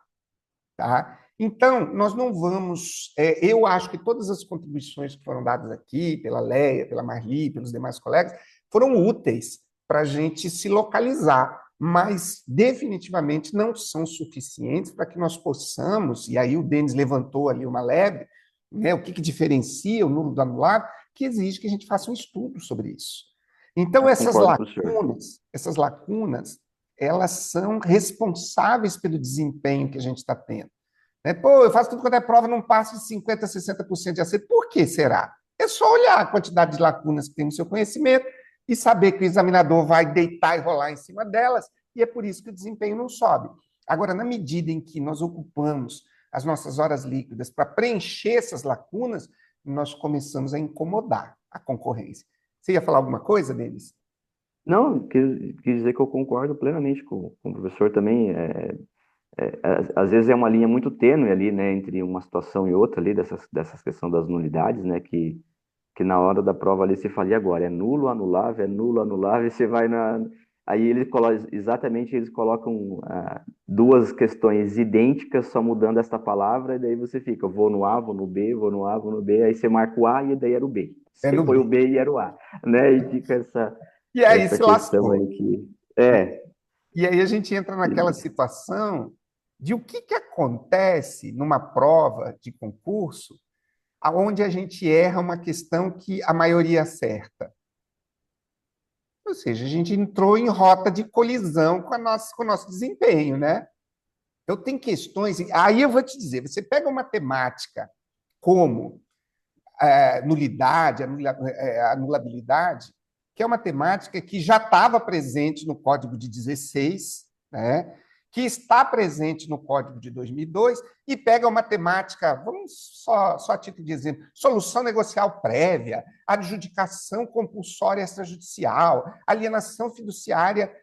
Tá? Então, nós não vamos... eu acho que todas as contribuições que foram dadas aqui, pela Leia, pela Marli, pelos demais colegas, foram úteis para a gente se localizar, mas definitivamente não são suficientes para que nós possamos, e aí o Denis levantou ali uma lebre, né, o que diferencia o nulo do anulado, que exige que a gente faça um estudo sobre isso. Então, essas lacunas, elas são responsáveis pelo desempenho que a gente está tendo. Pô, eu faço tudo quanto é prova, não passo de 50%, 60% de acerto. Por que será? É só olhar a quantidade de lacunas que tem no seu conhecimento e saber que o examinador vai deitar e rolar em cima delas, e é por isso que o desempenho não sobe. Agora, na medida em que nós ocupamos as nossas horas líquidas para preencher essas lacunas, nós começamos a incomodar a concorrência. Você ia falar alguma coisa, Denis? Não, quis dizer que eu concordo plenamente com o professor também. Às vezes é uma linha muito tênue ali, né, entre uma situação e outra ali, dessas questão das nulidades, né, que na hora da prova ali você fala, e agora? É nulo, anulável, e você vai na... Aí eles colocam duas questões idênticas, só mudando esta palavra, e daí você fica, vou no A, vou no B, vou no A, vou no B, aí você marca o A e daí era o B. Você foi o B e era o A, né, e fica essa questão aí que... E aí a gente entra naquela situação de o que acontece numa prova de concurso onde a gente erra uma questão que a maioria acerta. Ou seja, a gente entrou em rota de colisão com o nosso desempenho, né? Então, tem questões... Aí eu vou te dizer, você pega uma temática como nulidade, anulabilidade, que é uma temática que já estava presente no Código de 16, né? Que está presente no Código de 2002, e pega uma temática, vamos só a título de exemplo, solução negocial prévia, adjudicação compulsória extrajudicial, alienação fiduciária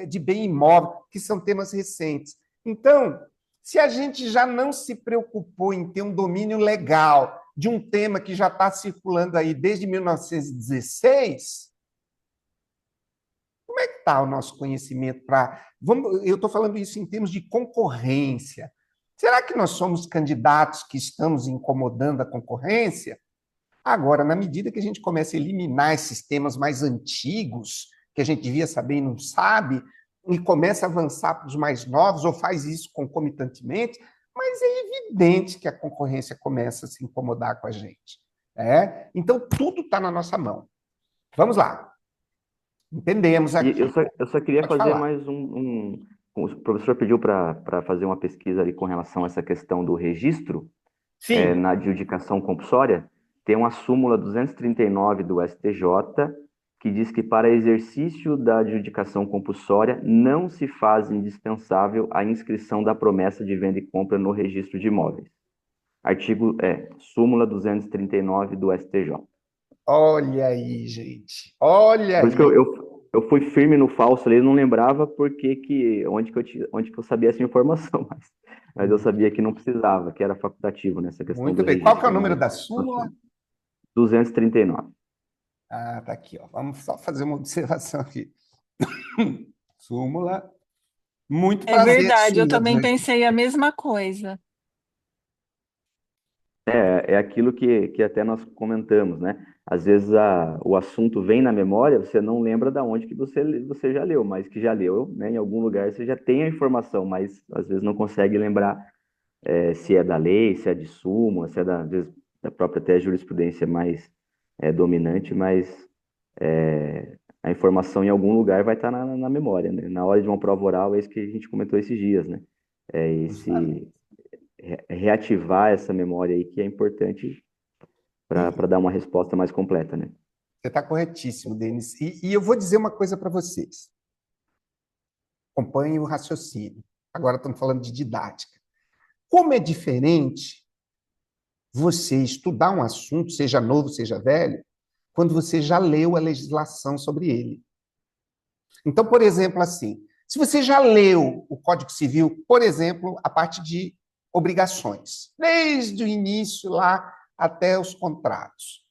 de bem imóvel, que são temas recentes. Então, se a gente já não se preocupou em ter um domínio legal de um tema que já está circulando aí desde 1916... Como é que está o nosso conhecimento para... Eu estou falando isso em termos de concorrência. Será que nós somos candidatos que estamos incomodando a concorrência? Agora, na medida que a gente começa a eliminar esses temas mais antigos, que a gente devia saber e não sabe, e começa a avançar para os mais novos, ou faz isso concomitantemente, mas é evidente que a concorrência começa a se incomodar com a gente. Então, tudo está na nossa mão. Vamos lá. Entendemos aqui. E eu só queria Pode fazer falar. mais o professor pediu para fazer uma pesquisa ali com relação a essa questão do registro na adjudicação compulsória. Tem uma súmula 239 do STJ que diz que para exercício da adjudicação compulsória não se faz indispensável a inscrição da promessa de venda e compra no registro de imóveis. Súmula 239 do STJ. Olha aí, gente. Olha Por isso que aí. eu fui firme no falso ali, eu não lembrava onde que eu sabia essa informação, mas eu sabia que não precisava, que era facultativo nessa questão Muito do bem. Qual que é o registro, número mas da súmula? 239. Ah, tá aqui, ó. Vamos só fazer uma observação aqui. Súmula. Muito É prazer, verdade, eu também Susan. pensei a mesma coisa. É aquilo que até nós comentamos, né? Às vezes o assunto vem na memória, você não lembra da onde que você já leu, mas que já leu, né? Em algum lugar você já tem a informação, mas às vezes não consegue lembrar se é da lei, se é de súmula, se é às vezes, da própria até jurisprudência mais dominante, mas a informação em algum lugar vai estar na memória, né? Na hora de uma prova oral, é isso que a gente comentou esses dias, né? É esse reativar essa memória aí que é importante para dar uma resposta mais completa, né? Você está corretíssimo, Denis. E eu vou dizer uma coisa para vocês. Acompanhe o raciocínio. Agora estamos falando de didática. Como é diferente você estudar um assunto, seja novo, seja velho, quando você já leu a legislação sobre ele. Então, por exemplo, assim, se você já leu o Código Civil, por exemplo, a parte de obrigações, desde o início lá até os contratos,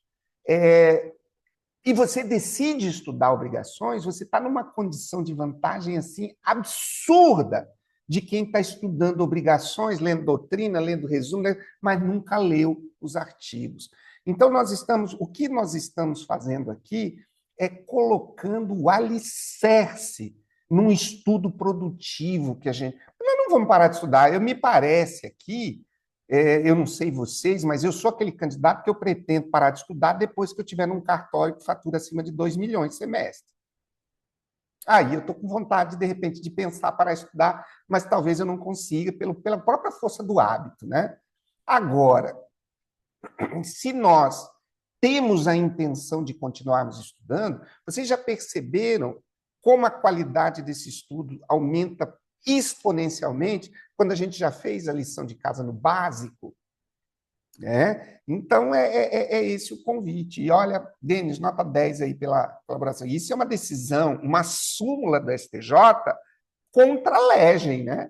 e você decide estudar obrigações, você está numa condição de vantagem assim absurda de quem está estudando obrigações, lendo doutrina, lendo resumo, mas nunca leu os artigos. Então, o que nós estamos fazendo aqui é colocando o alicerce num estudo produtivo que a gente. Nós não vamos parar de estudar. Me parece aqui, eu não sei vocês, mas eu sou aquele candidato que eu pretendo parar de estudar depois que eu tiver num cartório que fatura acima de 2 milhões de semestre. Aí eu estou com vontade, de repente, de pensar para estudar, mas talvez eu não consiga pela própria força do hábito, né? Agora, se nós temos a intenção de continuarmos estudando, vocês já perceberam como a qualidade desse estudo aumenta exponencialmente quando a gente já fez a lição de casa no básico? Então, é esse o convite. E olha, Denis, nota 10 aí pela colaboração. Isso é uma decisão, uma súmula do STJ contra a legem, né?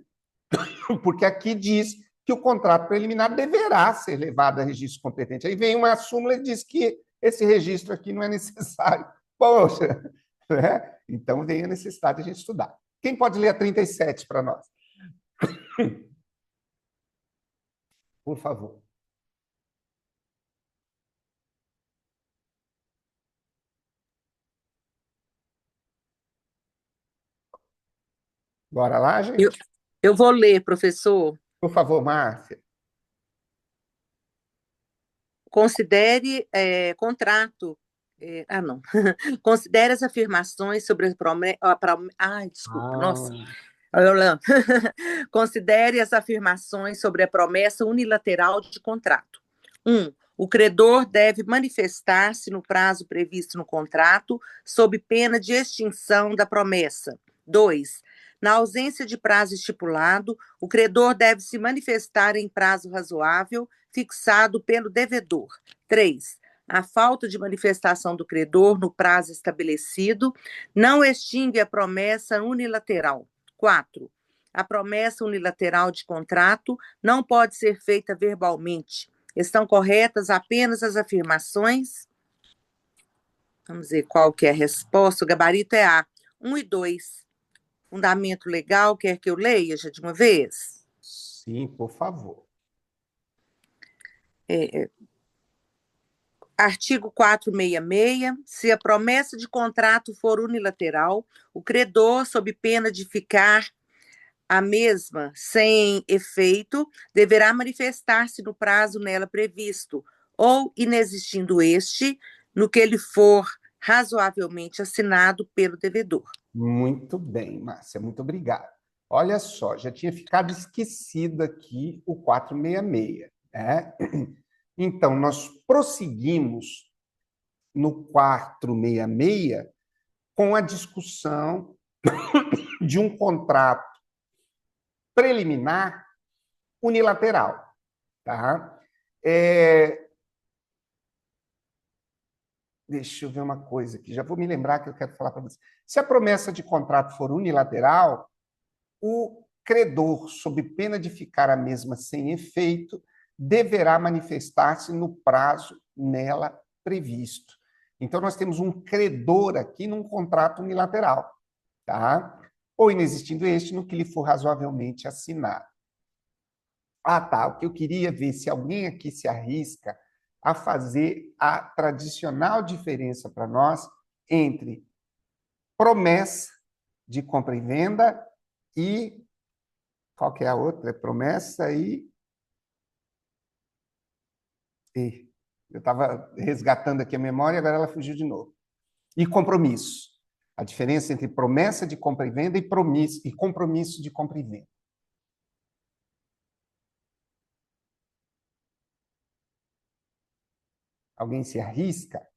Porque aqui diz que o contrato preliminar deverá ser levado a registro competente. Aí vem uma súmula e diz que esse registro aqui não é necessário. Poxa, né? Então vem a necessidade de a gente estudar. Quem pode ler a 37 para nós? Por favor. Bora lá, gente? Eu vou ler, professor. Por favor, Márcia. Considere contrato. Não. Considere as afirmações sobre a promessa. Ai, desculpa, nossa. Considere as afirmações sobre a promessa unilateral de contrato. 1. O credor deve manifestar-se no prazo previsto no contrato, sob pena de extinção da promessa. 2. Na ausência de prazo estipulado, o credor deve se manifestar em prazo razoável, fixado pelo devedor. 3. A falta de manifestação do credor no prazo estabelecido não extingue a promessa unilateral. 4. A promessa unilateral de contrato não pode ser feita verbalmente. Estão corretas apenas as afirmações. Vamos ver qual que é a resposta. O gabarito é A. 1 e 2. Fundamento legal, quer que eu leia já de uma vez? Sim, por favor. Artigo 466. Se a promessa de contrato for unilateral, o credor, sob pena de ficar a mesma sem efeito, deverá manifestar-se no prazo nela previsto, ou, inexistindo este, no que ele for razoavelmente assinado pelo devedor. Muito bem, Márcia, muito obrigado. Olha só, já tinha ficado esquecido aqui o 466, né? Então, nós prosseguimos no 466 com a discussão de um contrato preliminar unilateral, tá? Deixa eu ver uma coisa aqui, já vou me lembrar que eu quero falar para você. Se a promessa de contrato for unilateral, o credor, sob pena de ficar a mesma sem efeito, deverá manifestar-se no prazo nela previsto. Então, nós temos um credor aqui num contrato unilateral, tá? Ou inexistindo este, no que lhe for razoavelmente assinado. Ah, tá. O que eu queria ver se alguém aqui se arrisca a fazer a tradicional diferença para nós entre promessa de compra e venda e qual que é a outra? É promessa e eu estava resgatando aqui a memória, agora ela fugiu de novo. E compromisso. A diferença entre promessa de compra e venda e compromisso de compra e venda. Alguém se arrisca?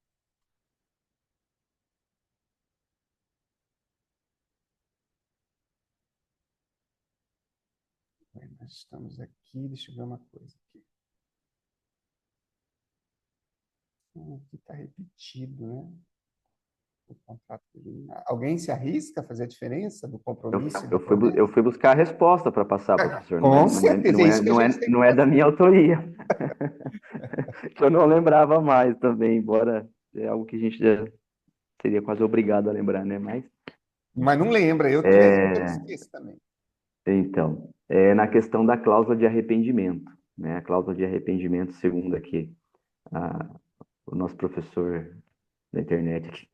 Nós estamos aqui, deixa eu ver uma coisa aqui. Aqui está repetido, né? O contrato preliminar. Alguém se arrisca a fazer a diferença do compromisso? Eu fui buscar a resposta para passar, professor. Com certeza, é isso que a gente tem que não é da minha autoria. Que eu não lembrava mais também, embora é algo que a gente já seria quase obrigado a lembrar, né? Mas não lembra, eu esqueço também. Então, na questão da cláusula de arrependimento, né? A cláusula de arrependimento, segundo aqui o nosso professor da internet aqui,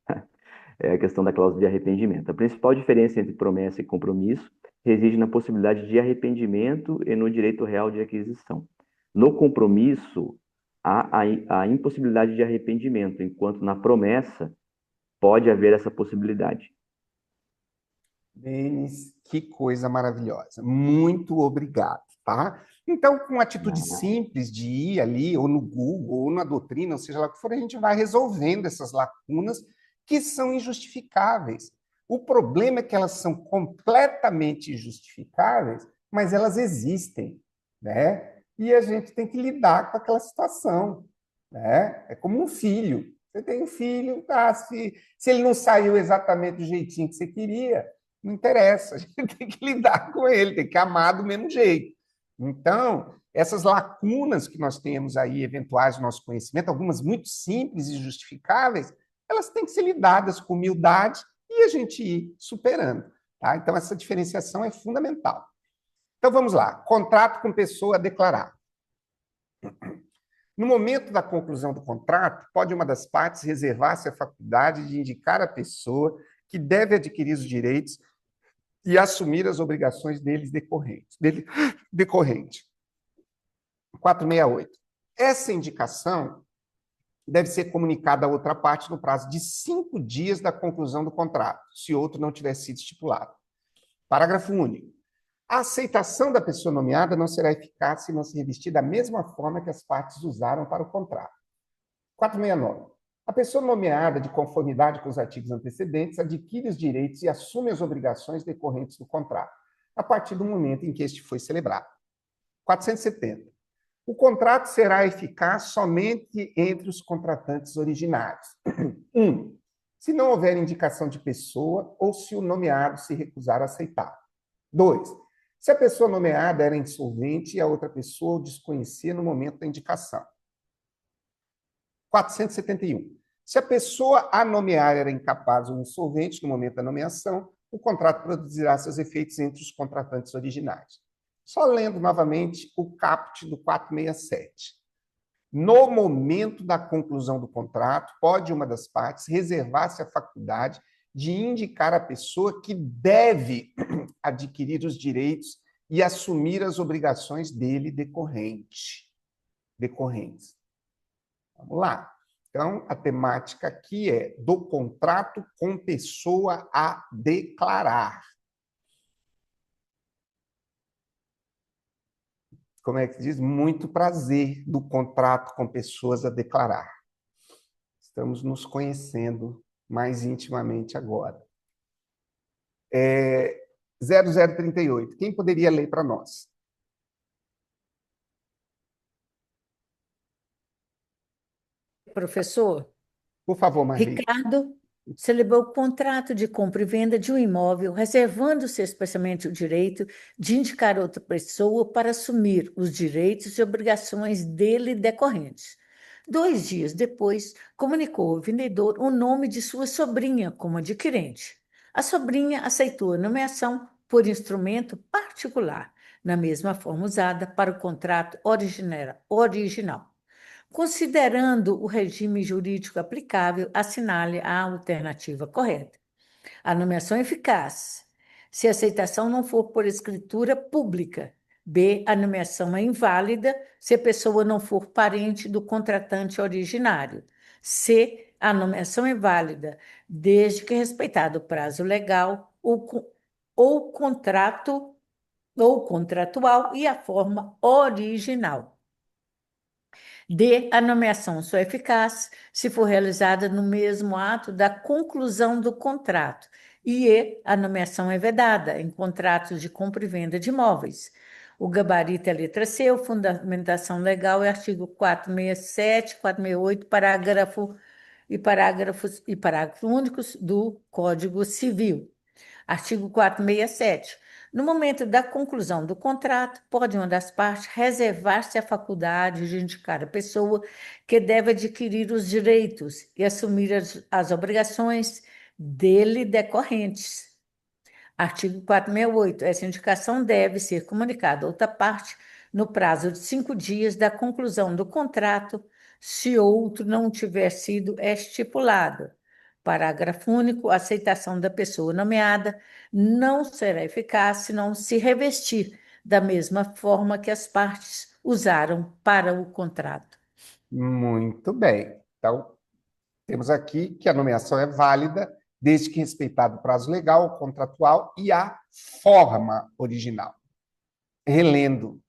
é a questão da cláusula de arrependimento. A principal diferença entre promessa e compromisso reside na possibilidade de arrependimento e no direito real de aquisição. No compromisso, há a impossibilidade de arrependimento, enquanto na promessa pode haver essa possibilidade. Denis, que coisa maravilhosa. Muito obrigado, tá? Então, com atitude simples de ir ali, ou no Google, ou na doutrina, ou seja lá o que for, a gente vai resolvendo essas lacunas que são injustificáveis. O problema é que elas são completamente injustificáveis, mas elas existem, né? E a gente tem que lidar com aquela situação, né? É como um filho. Você tem um filho, se ele não saiu exatamente do jeitinho que você queria, não interessa, a gente tem que lidar com ele, tem que amar do mesmo jeito. Então, essas lacunas que nós temos aí, eventuais no nosso conhecimento, algumas muito simples e justificáveis, elas têm que ser lidadas com humildade e a gente ir superando. Tá? Então, essa diferenciação é fundamental. Então, vamos lá. Contrato com pessoa a declarar. No momento da conclusão do contrato, pode uma das partes reservar-se a faculdade de indicar a pessoa que deve adquirir os direitos e assumir as obrigações deles decorrente. 468. Essa indicação deve ser comunicada à outra parte no prazo de 5 dias da conclusão do contrato, se outro não tiver sido estipulado. Parágrafo único. A aceitação da pessoa nomeada não será eficaz se não se revestir da mesma forma que as partes usaram para o contrato. 469. A pessoa nomeada, de conformidade com os artigos antecedentes, adquire os direitos e assume as obrigações decorrentes do contrato, a partir do momento em que este foi celebrado. 470. O contrato será eficaz somente entre os contratantes originários. 1. Se não houver indicação de pessoa ou se o nomeado se recusar a aceitar. 2. Se a pessoa nomeada era insolvente e a outra pessoa o desconhecia no momento da indicação. 471. Se a pessoa a nomear era incapaz ou insolvente no momento da nomeação, o contrato produzirá seus efeitos entre os contratantes originais. Só lendo novamente o caput do 467. No momento da conclusão do contrato, pode uma das partes reservar-se a faculdade de indicar a pessoa que deve adquirir os direitos e assumir as obrigações dele decorrentes. Vamos lá. Então, a temática aqui é do contrato com pessoa a declarar. Como é que se diz? Muito prazer do contrato com pessoas a declarar. Estamos nos conhecendo mais intimamente agora. 0038. Quem poderia ler para nós? Professor, Por favor, Marli. Ricardo celebrou o contrato de compra e venda de um imóvel, reservando-se expressamente o direito de indicar outra pessoa para assumir os direitos e obrigações dele decorrentes. 2 dias depois, comunicou ao vendedor o nome de sua sobrinha como adquirente. A sobrinha aceitou a nomeação por instrumento particular, na mesma forma usada para o contrato original. Considerando o regime jurídico aplicável, assinale a alternativa correta. A nomeação é eficaz se a aceitação não for por escritura pública. B, a nomeação é inválida se a pessoa não for parente do contratante originário. C, a nomeação é válida desde que respeitado o prazo legal ou contrato ou contratual e a forma original. D, a nomeação só é eficaz se for realizada no mesmo ato da conclusão do contrato. E E, a nomeação é vedada em contratos de compra e venda de imóveis. O gabarito é a letra C, a fundamentação legal é artigo 467, 468, parágrafos únicos do Código Civil. Artigo 467. No momento da conclusão do contrato, pode uma das partes reservar-se a faculdade de indicar a pessoa que deve adquirir os direitos e assumir as obrigações dele decorrentes. Artigo 468. Essa indicação deve ser comunicada a outra parte no prazo de 5 dias da conclusão do contrato, se outro não tiver sido estipulado. Parágrafo único. A aceitação da pessoa nomeada não será eficaz se não se revestir da mesma forma que as partes usaram para o contrato. Muito bem. Então, temos aqui que a nomeação é válida desde que respeitado o prazo legal, o contratual e a forma original. Relendo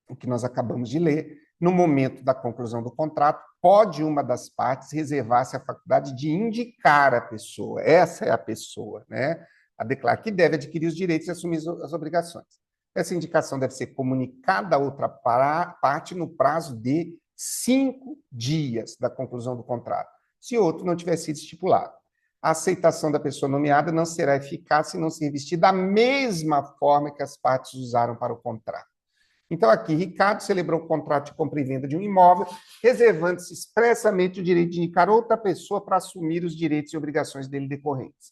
o que nós acabamos de ler, no momento da conclusão do contrato, pode uma das partes reservar-se a faculdade de indicar a pessoa, essa é a pessoa, né, a declarar que deve adquirir os direitos e assumir as obrigações. Essa indicação deve ser comunicada a outra parte no prazo de 5 dias da conclusão do contrato, se outro não tiver sido estipulado. A aceitação da pessoa nomeada não será eficaz se não se revestir da mesma forma que as partes usaram para o contrato. Então, aqui, Ricardo celebrou o contrato de compra e venda de um imóvel, reservando-se expressamente o direito de indicar outra pessoa para assumir os direitos e obrigações dele decorrentes.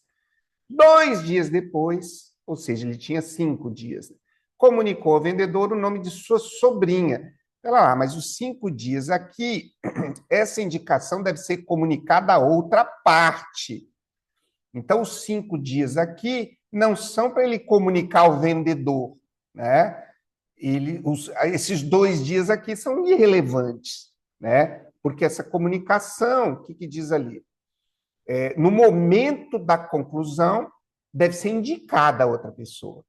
2 dias depois, ou seja, ele tinha 5 dias, comunicou ao vendedor o nome de sua sobrinha. Pera lá, mas os 5 dias aqui, essa indicação deve ser comunicada a outra parte. Então, os 5 dias aqui não são para ele comunicar ao vendedor, né? Esses 2 dias aqui são irrelevantes, né? Porque essa comunicação, o que diz ali? No momento da conclusão, deve ser indicada a outra pessoa.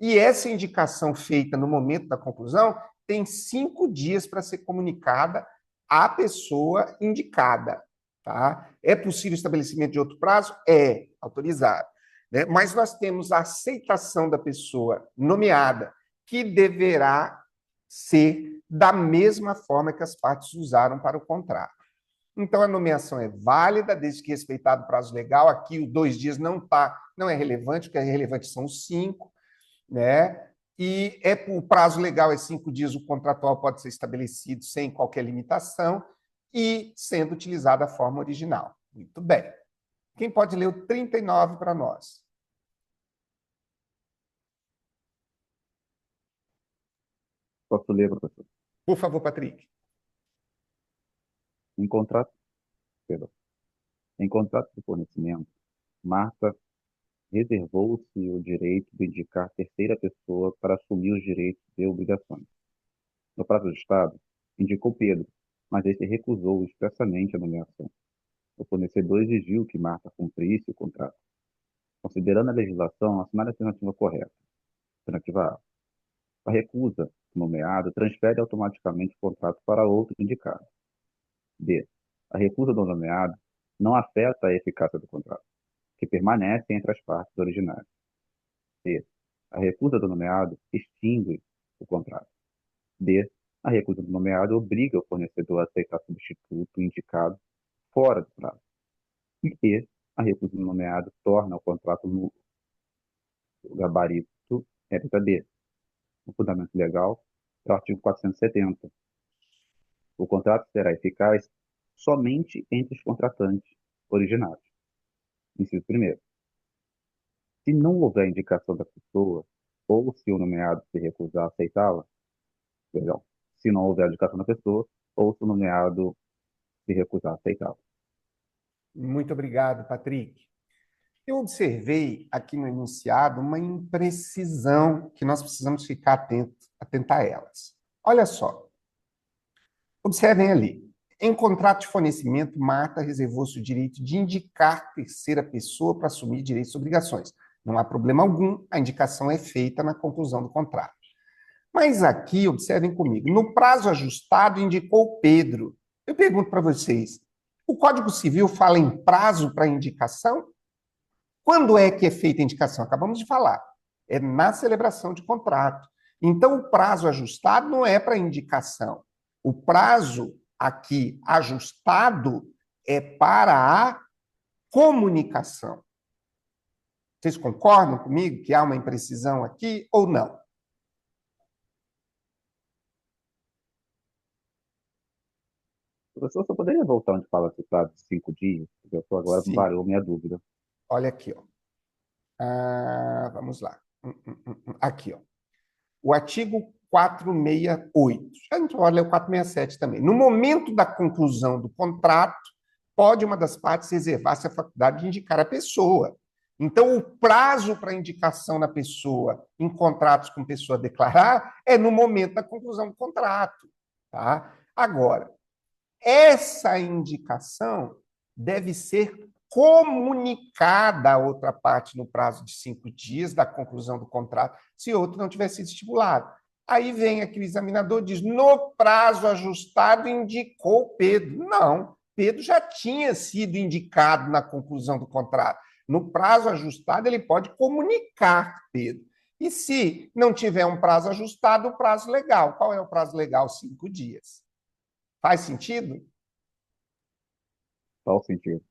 E essa indicação feita no momento da conclusão tem 5 dias para ser comunicada à pessoa indicada. Tá? É possível o estabelecimento de outro prazo? É, autorizado. Né? Mas nós temos a aceitação da pessoa nomeada, que deverá ser da mesma forma que as partes usaram para o contrato. Então, a nomeação é válida, desde que respeitado o prazo legal. Aqui, os 2 dias não é relevante, o que é relevante são os 5, né? E o prazo legal é 5 dias, o contratual pode ser estabelecido sem qualquer limitação e sendo utilizada a forma original. Muito bem. Quem pode ler o 39 para nós? Posso ler, professor? Por favor, Patrick. Em contrato de fornecimento, Marta reservou-se o direito de indicar terceira pessoa para assumir os direitos e obrigações. No prazo do Estado, indicou Pedro, mas este recusou expressamente a nomeação. O fornecedor exigiu que Marta cumprisse o contrato. Considerando a legislação, assinale a alternativa correta. Alternativa A. A recusa do nomeado transfere automaticamente o contrato para outro indicado. B. A recusa do nomeado não afeta a eficácia do contrato, que permanece entre as partes originárias. C. A recusa do nomeado extingue o contrato. D. A recusa do nomeado obriga o fornecedor a aceitar substituto indicado fora do prazo. e a recusa do nomeado torna o contrato nulo. O gabarito é letra B. O fundamento legal é o artigo 470. O contrato será eficaz somente entre os contratantes originários. Inciso primeiro. Se não houver indicação da pessoa, ou se o nomeado se recusar a aceitá-la, perdão, se não houver indicação da pessoa, ou se o nomeado se recusar a aceitá-la. Muito obrigado, Patrick. Eu observei aqui no enunciado uma imprecisão que nós precisamos ficar atento a elas. Olha só. Observem ali. Em contrato de fornecimento, Marta reservou-se o direito de indicar terceira pessoa para assumir direitos e obrigações. Não há problema algum, a indicação é feita na conclusão do contrato. Mas aqui, observem comigo, no prazo ajustado indicou Pedro. Eu pergunto para vocês, o Código Civil fala em prazo para indicação? Quando é que é feita a indicação? Acabamos de falar. É na celebração de contrato. Então, o prazo ajustado não é para indicação. O prazo aqui ajustado é para a comunicação. Vocês concordam comigo que há uma imprecisão aqui ou não? Professor, só poderia voltar onde fala esse prazo de 5 dias? Porque eu estou agora Sim. parou minha dúvida. Olha aqui, ó. Vamos lá. Aqui, ó. O artigo 468. A gente pode ler o 467 também. No momento da conclusão do contrato, pode uma das partes reservar-se a faculdade de indicar a pessoa. Então, o prazo para indicação da pessoa em contratos com pessoa a declarar é no momento da conclusão do contrato. Tá? Agora, essa indicação deve ser comunicada à outra parte no prazo de 5 dias da conclusão do contrato, se outro não tiver sido estipulado. Aí vem aqui o examinador e diz, no prazo ajustado indicou Pedro. Não, Pedro já tinha sido indicado na conclusão do contrato. No prazo ajustado, ele pode comunicar Pedro. E se não tiver um prazo ajustado, o prazo legal. Qual é o prazo legal? 5 dias. Faz sentido? Qual o sentido?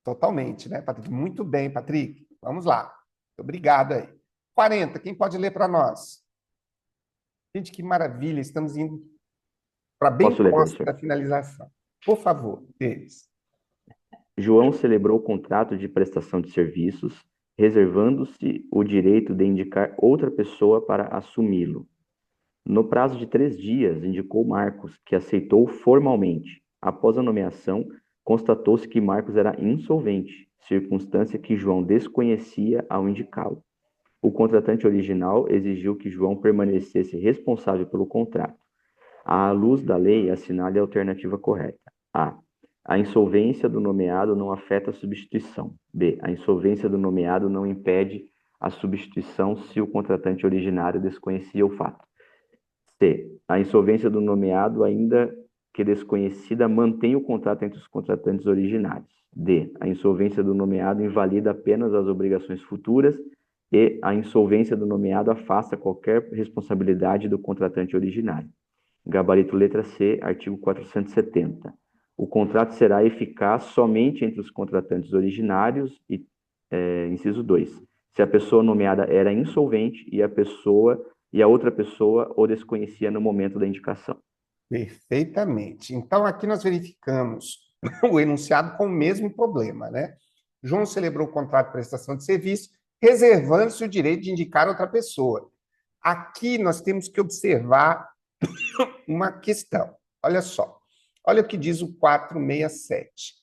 Totalmente, né, Patrick? Muito bem, Patrick. Vamos lá. Obrigado aí. 40, quem pode ler para nós? Gente, que maravilha, estamos indo para bem próximo da finalização. Por favor, deles. João celebrou o contrato de prestação de serviços, reservando-se o direito de indicar outra pessoa para assumi-lo. No prazo de 3 dias, indicou Marcos, que aceitou formalmente. Após a nomeação, constatou-se que Marcos era insolvente, circunstância que João desconhecia ao indicá-lo. O contratante original exigiu que João permanecesse responsável pelo contrato. À luz da lei, assinale a alternativa correta. A. A insolvência do nomeado não afeta a substituição. B. A insolvência do nomeado não impede a substituição se o contratante originário desconhecia o fato. C. A insolvência do nomeado, ainda que desconhecida, mantém o contrato entre os contratantes originários. D. A insolvência do nomeado invalida apenas as obrigações futuras e a insolvência do nomeado afasta qualquer responsabilidade do contratante originário. Gabarito letra C, artigo 470. O contrato será eficaz somente entre os contratantes originários e, inciso 2, se a pessoa nomeada era insolvente e a outra pessoa o desconhecia no momento da indicação. Perfeitamente. Então, aqui nós verificamos o enunciado com o mesmo problema, né? João celebrou o contrato de prestação de serviço, reservando-se o direito de indicar outra pessoa. Aqui nós temos que observar uma questão. Olha só. Olha o que diz o 467.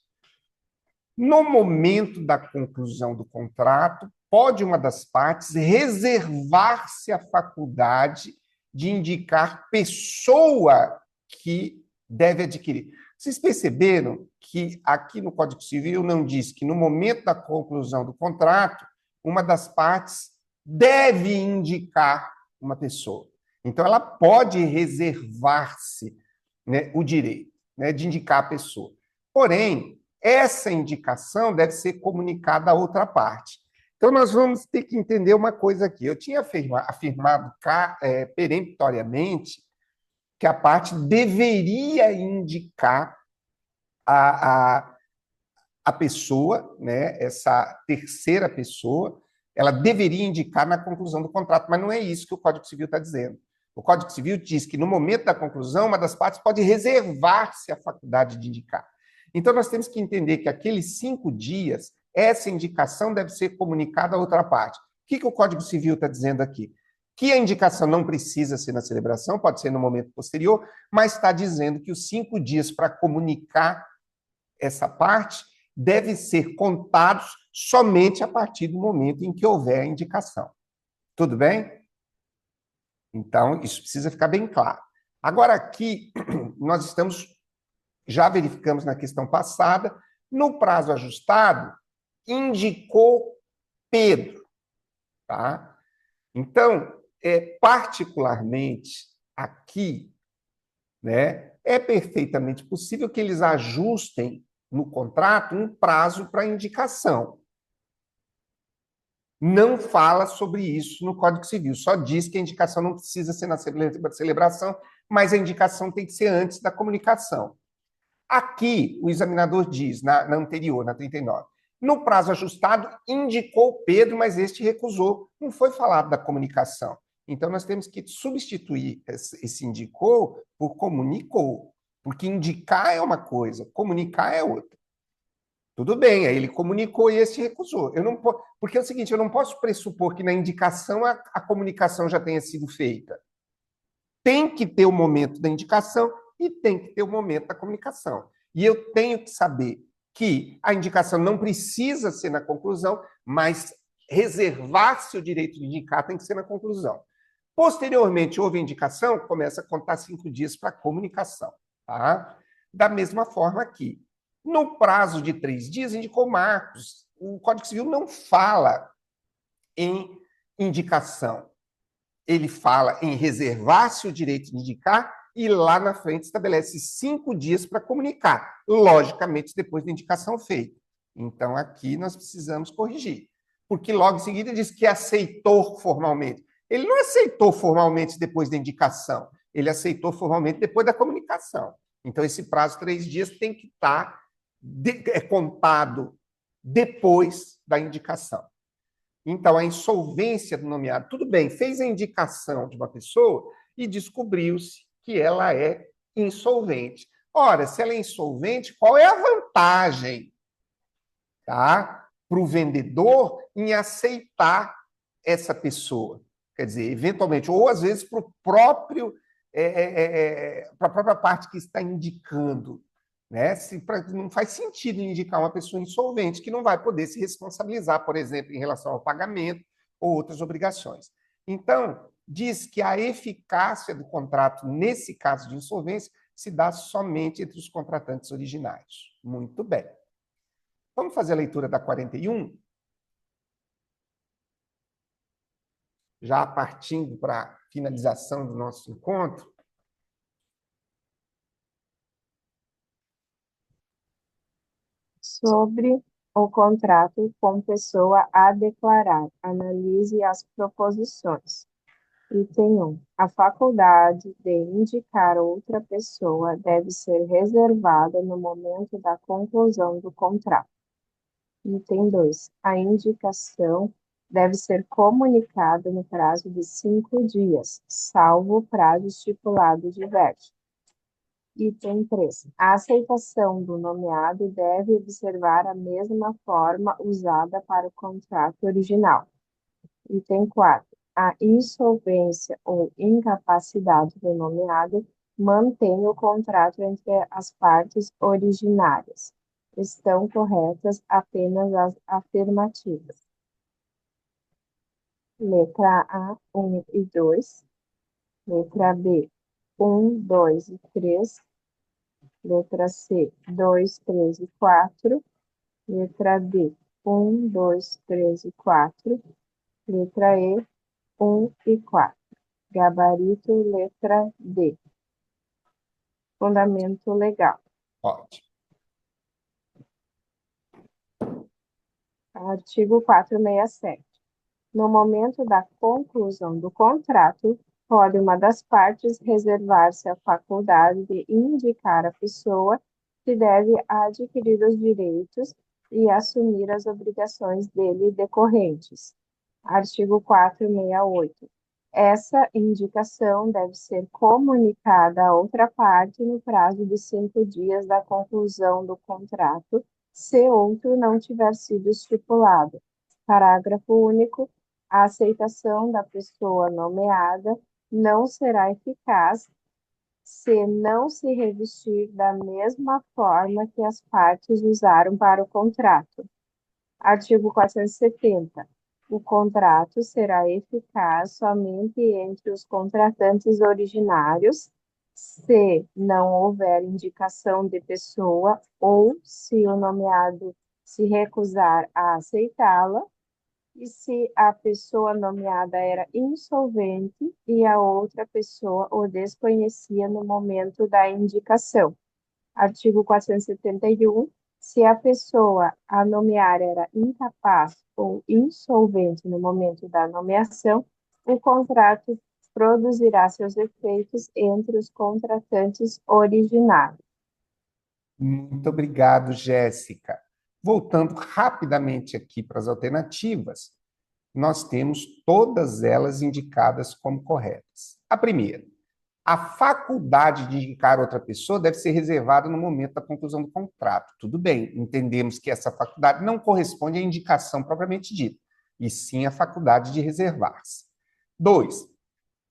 No momento da conclusão do contrato, pode uma das partes reservar-se a faculdade de indicar pessoa que deve adquirir. Vocês perceberam que aqui no Código Civil não diz que no momento da conclusão do contrato, uma das partes deve indicar uma pessoa. Então, ela pode reservar-se, né, o direito, né, de indicar a pessoa. Porém, essa indicação deve ser comunicada à outra parte. Então, nós vamos ter que entender uma coisa aqui. Eu tinha afirmado peremptoriamente que a parte deveria indicar a a pessoa, né, essa terceira pessoa, ela deveria indicar na conclusão do contrato, mas não é isso que o Código Civil está dizendo. O Código Civil diz que, no momento da conclusão, uma das partes pode reservar-se a faculdade de indicar. Então, nós temos que entender que aqueles 5 dias, essa indicação deve ser comunicada à outra parte. O que o Código Civil está dizendo aqui? Que a indicação não precisa ser na celebração, pode ser no momento posterior, mas está dizendo que os 5 dias para comunicar essa parte devem ser contados somente a partir do momento em que houver a indicação. Tudo bem? Então, isso precisa ficar bem claro. Agora, aqui, nós já verificamos na questão passada, no prazo ajustado, indicou Pedro. Tá? Então, particularmente aqui, né, é perfeitamente possível que eles ajustem no contrato um prazo para indicação. Não fala sobre isso no Código Civil, só diz que a indicação não precisa ser na celebração, mas a indicação tem que ser antes da comunicação. Aqui, o examinador diz, na anterior, na 39, no prazo ajustado, indicou Pedro, mas este recusou. Não foi falado da comunicação. Então, nós temos que substituir esse indicou por comunicou, porque indicar é uma coisa, comunicar é outra. Tudo bem, aí ele comunicou e este recusou. Porque é o seguinte, eu não posso pressupor que na indicação a comunicação já tenha sido feita. Tem que ter o momento da indicação e tem que ter o momento da comunicação. E eu tenho que saber que a indicação não precisa ser na conclusão, mas reservar-se o direito de indicar tem que ser na conclusão. Posteriormente, houve a indicação, começa a contar 5 dias para a comunicação. Tá? Da mesma forma aqui. No prazo de 3 dias, indicou Marcos. O Código Civil não fala em indicação. Ele fala em reservar-se o direito de indicar e lá na frente estabelece 5 dias para comunicar, logicamente depois da indicação feita. Então, aqui nós precisamos corrigir, porque logo em seguida diz que aceitou formalmente. Ele não aceitou formalmente depois da indicação, ele aceitou formalmente depois da comunicação. Então, esse prazo de 3 dias tem que estar contado depois da indicação. Então, a insolvência do nomeado, tudo bem, fez a indicação de uma pessoa e descobriu-se que ela é insolvente. Ora, se ela é insolvente, qual é a vantagem, tá, para o vendedor em aceitar essa pessoa? Quer dizer, eventualmente, ou às vezes para a própria parte que está indicando. Né? Não faz sentido indicar uma pessoa insolvente que não vai poder se responsabilizar, por exemplo, em relação ao pagamento ou outras obrigações. Então, diz que a eficácia do contrato, nesse caso de insolvência, se dá somente entre os contratantes originários. Muito bem. Vamos fazer a leitura da 41? Já partindo para a finalização do nosso encontro. Sobre o contrato com pessoa a declarar, analise as proposições. Item 1. A faculdade de indicar outra pessoa deve ser reservada no momento da conclusão do contrato. Item 2. A indicação deve ser comunicada no prazo de 5 dias, salvo o prazo estipulado diverso. Item 3. A aceitação do nomeado deve observar a mesma forma usada para o contrato original. Item 4. A insolvência ou incapacidade do nomeado mantém o contrato entre as partes originárias. Estão corretas apenas as afirmativas. Letra A, 1 e 2. Letra B, 1, 2 e 3. Letra C, 2, 3 e 4. Letra D, 1, 2, 3 e 4. Letra E, 1 e 4. Gabarito, letra D. Fundamento legal. Ótimo. Artigo 467. No momento da conclusão do contrato, pode uma das partes reservar-se a faculdade de indicar a pessoa que deve adquirir os direitos e assumir as obrigações dele decorrentes. Artigo 468. Essa indicação deve ser comunicada à outra parte no prazo de 5 dias da conclusão do contrato, se outro não tiver sido estipulado. Parágrafo único. A aceitação da pessoa nomeada não será eficaz se não se revestir da mesma forma que as partes usaram para o contrato. Artigo 470. O contrato será eficaz somente entre os contratantes originários, se não houver indicação de pessoa ou se o nomeado se recusar a aceitá-la, e se a pessoa nomeada era insolvente e a outra pessoa o desconhecia no momento da indicação. Artigo 471. Se a pessoa a nomear era incapaz ou insolvente no momento da nomeação, o contrato produzirá seus efeitos entre os contratantes originários. Muito obrigado, Jéssica. Voltando rapidamente aqui para as alternativas, nós temos todas elas indicadas como corretas. A primeira, a faculdade de indicar outra pessoa deve ser reservada no momento da conclusão do contrato. Tudo bem, entendemos que essa faculdade não corresponde à indicação propriamente dita, e sim à faculdade de reservar-se. 2,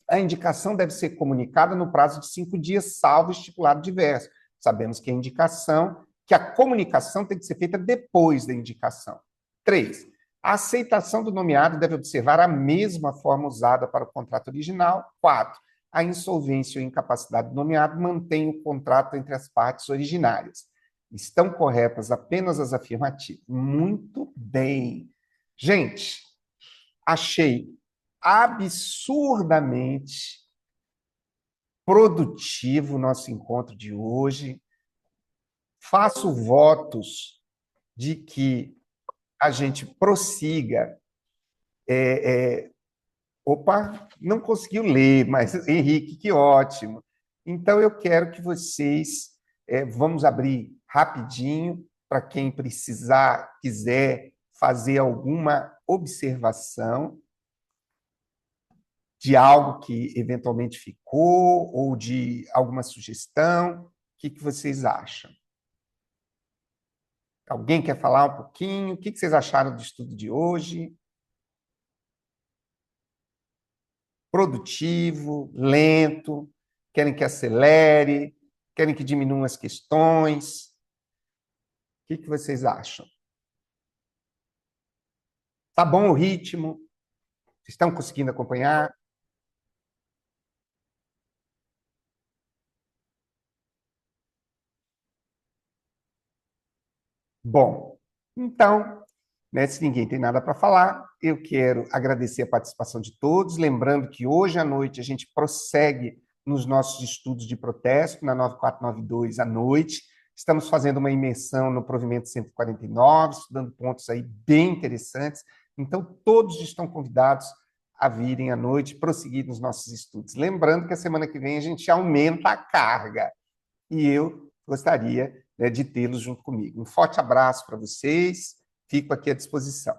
a indicação deve ser comunicada no prazo de 5 dias, salvo estipulado diverso. Sabemos que a comunicação tem que ser feita depois da indicação. 3, a aceitação do nomeado deve observar a mesma forma usada para o contrato original. 4, a insolvência ou incapacidade do nomeado mantém o contrato entre as partes originárias. Estão corretas apenas as afirmativas. Muito bem. Gente, achei absurdamente produtivo o nosso encontro de hoje. Faço votos de que a gente prossiga. Opa, não conseguiu ler, mas Henrique, que ótimo. Então, eu quero que vocês, vamos abrir rapidinho, para quem quiser fazer alguma observação de algo que eventualmente ficou, ou de alguma sugestão. O que vocês acham? Alguém quer falar um pouquinho? O que vocês acharam do estudo de hoje? Produtivo, lento, querem que acelere, querem que diminuam as questões. O que vocês acham? Tá bom o ritmo? Vocês estão conseguindo acompanhar? Bom, então, né, se ninguém tem nada para falar, eu quero agradecer a participação de todos, lembrando que hoje à noite a gente prossegue nos nossos estudos de protesto, na 9492 à noite. Estamos fazendo uma imersão no provimento 149, estudando pontos aí bem interessantes. Então, todos estão convidados a virem à noite, prosseguir nos nossos estudos. Lembrando que a semana que vem a gente aumenta a carga. E eu gostaria, né, de tê-los junto comigo. Um forte abraço para vocês. Fico aqui à disposição.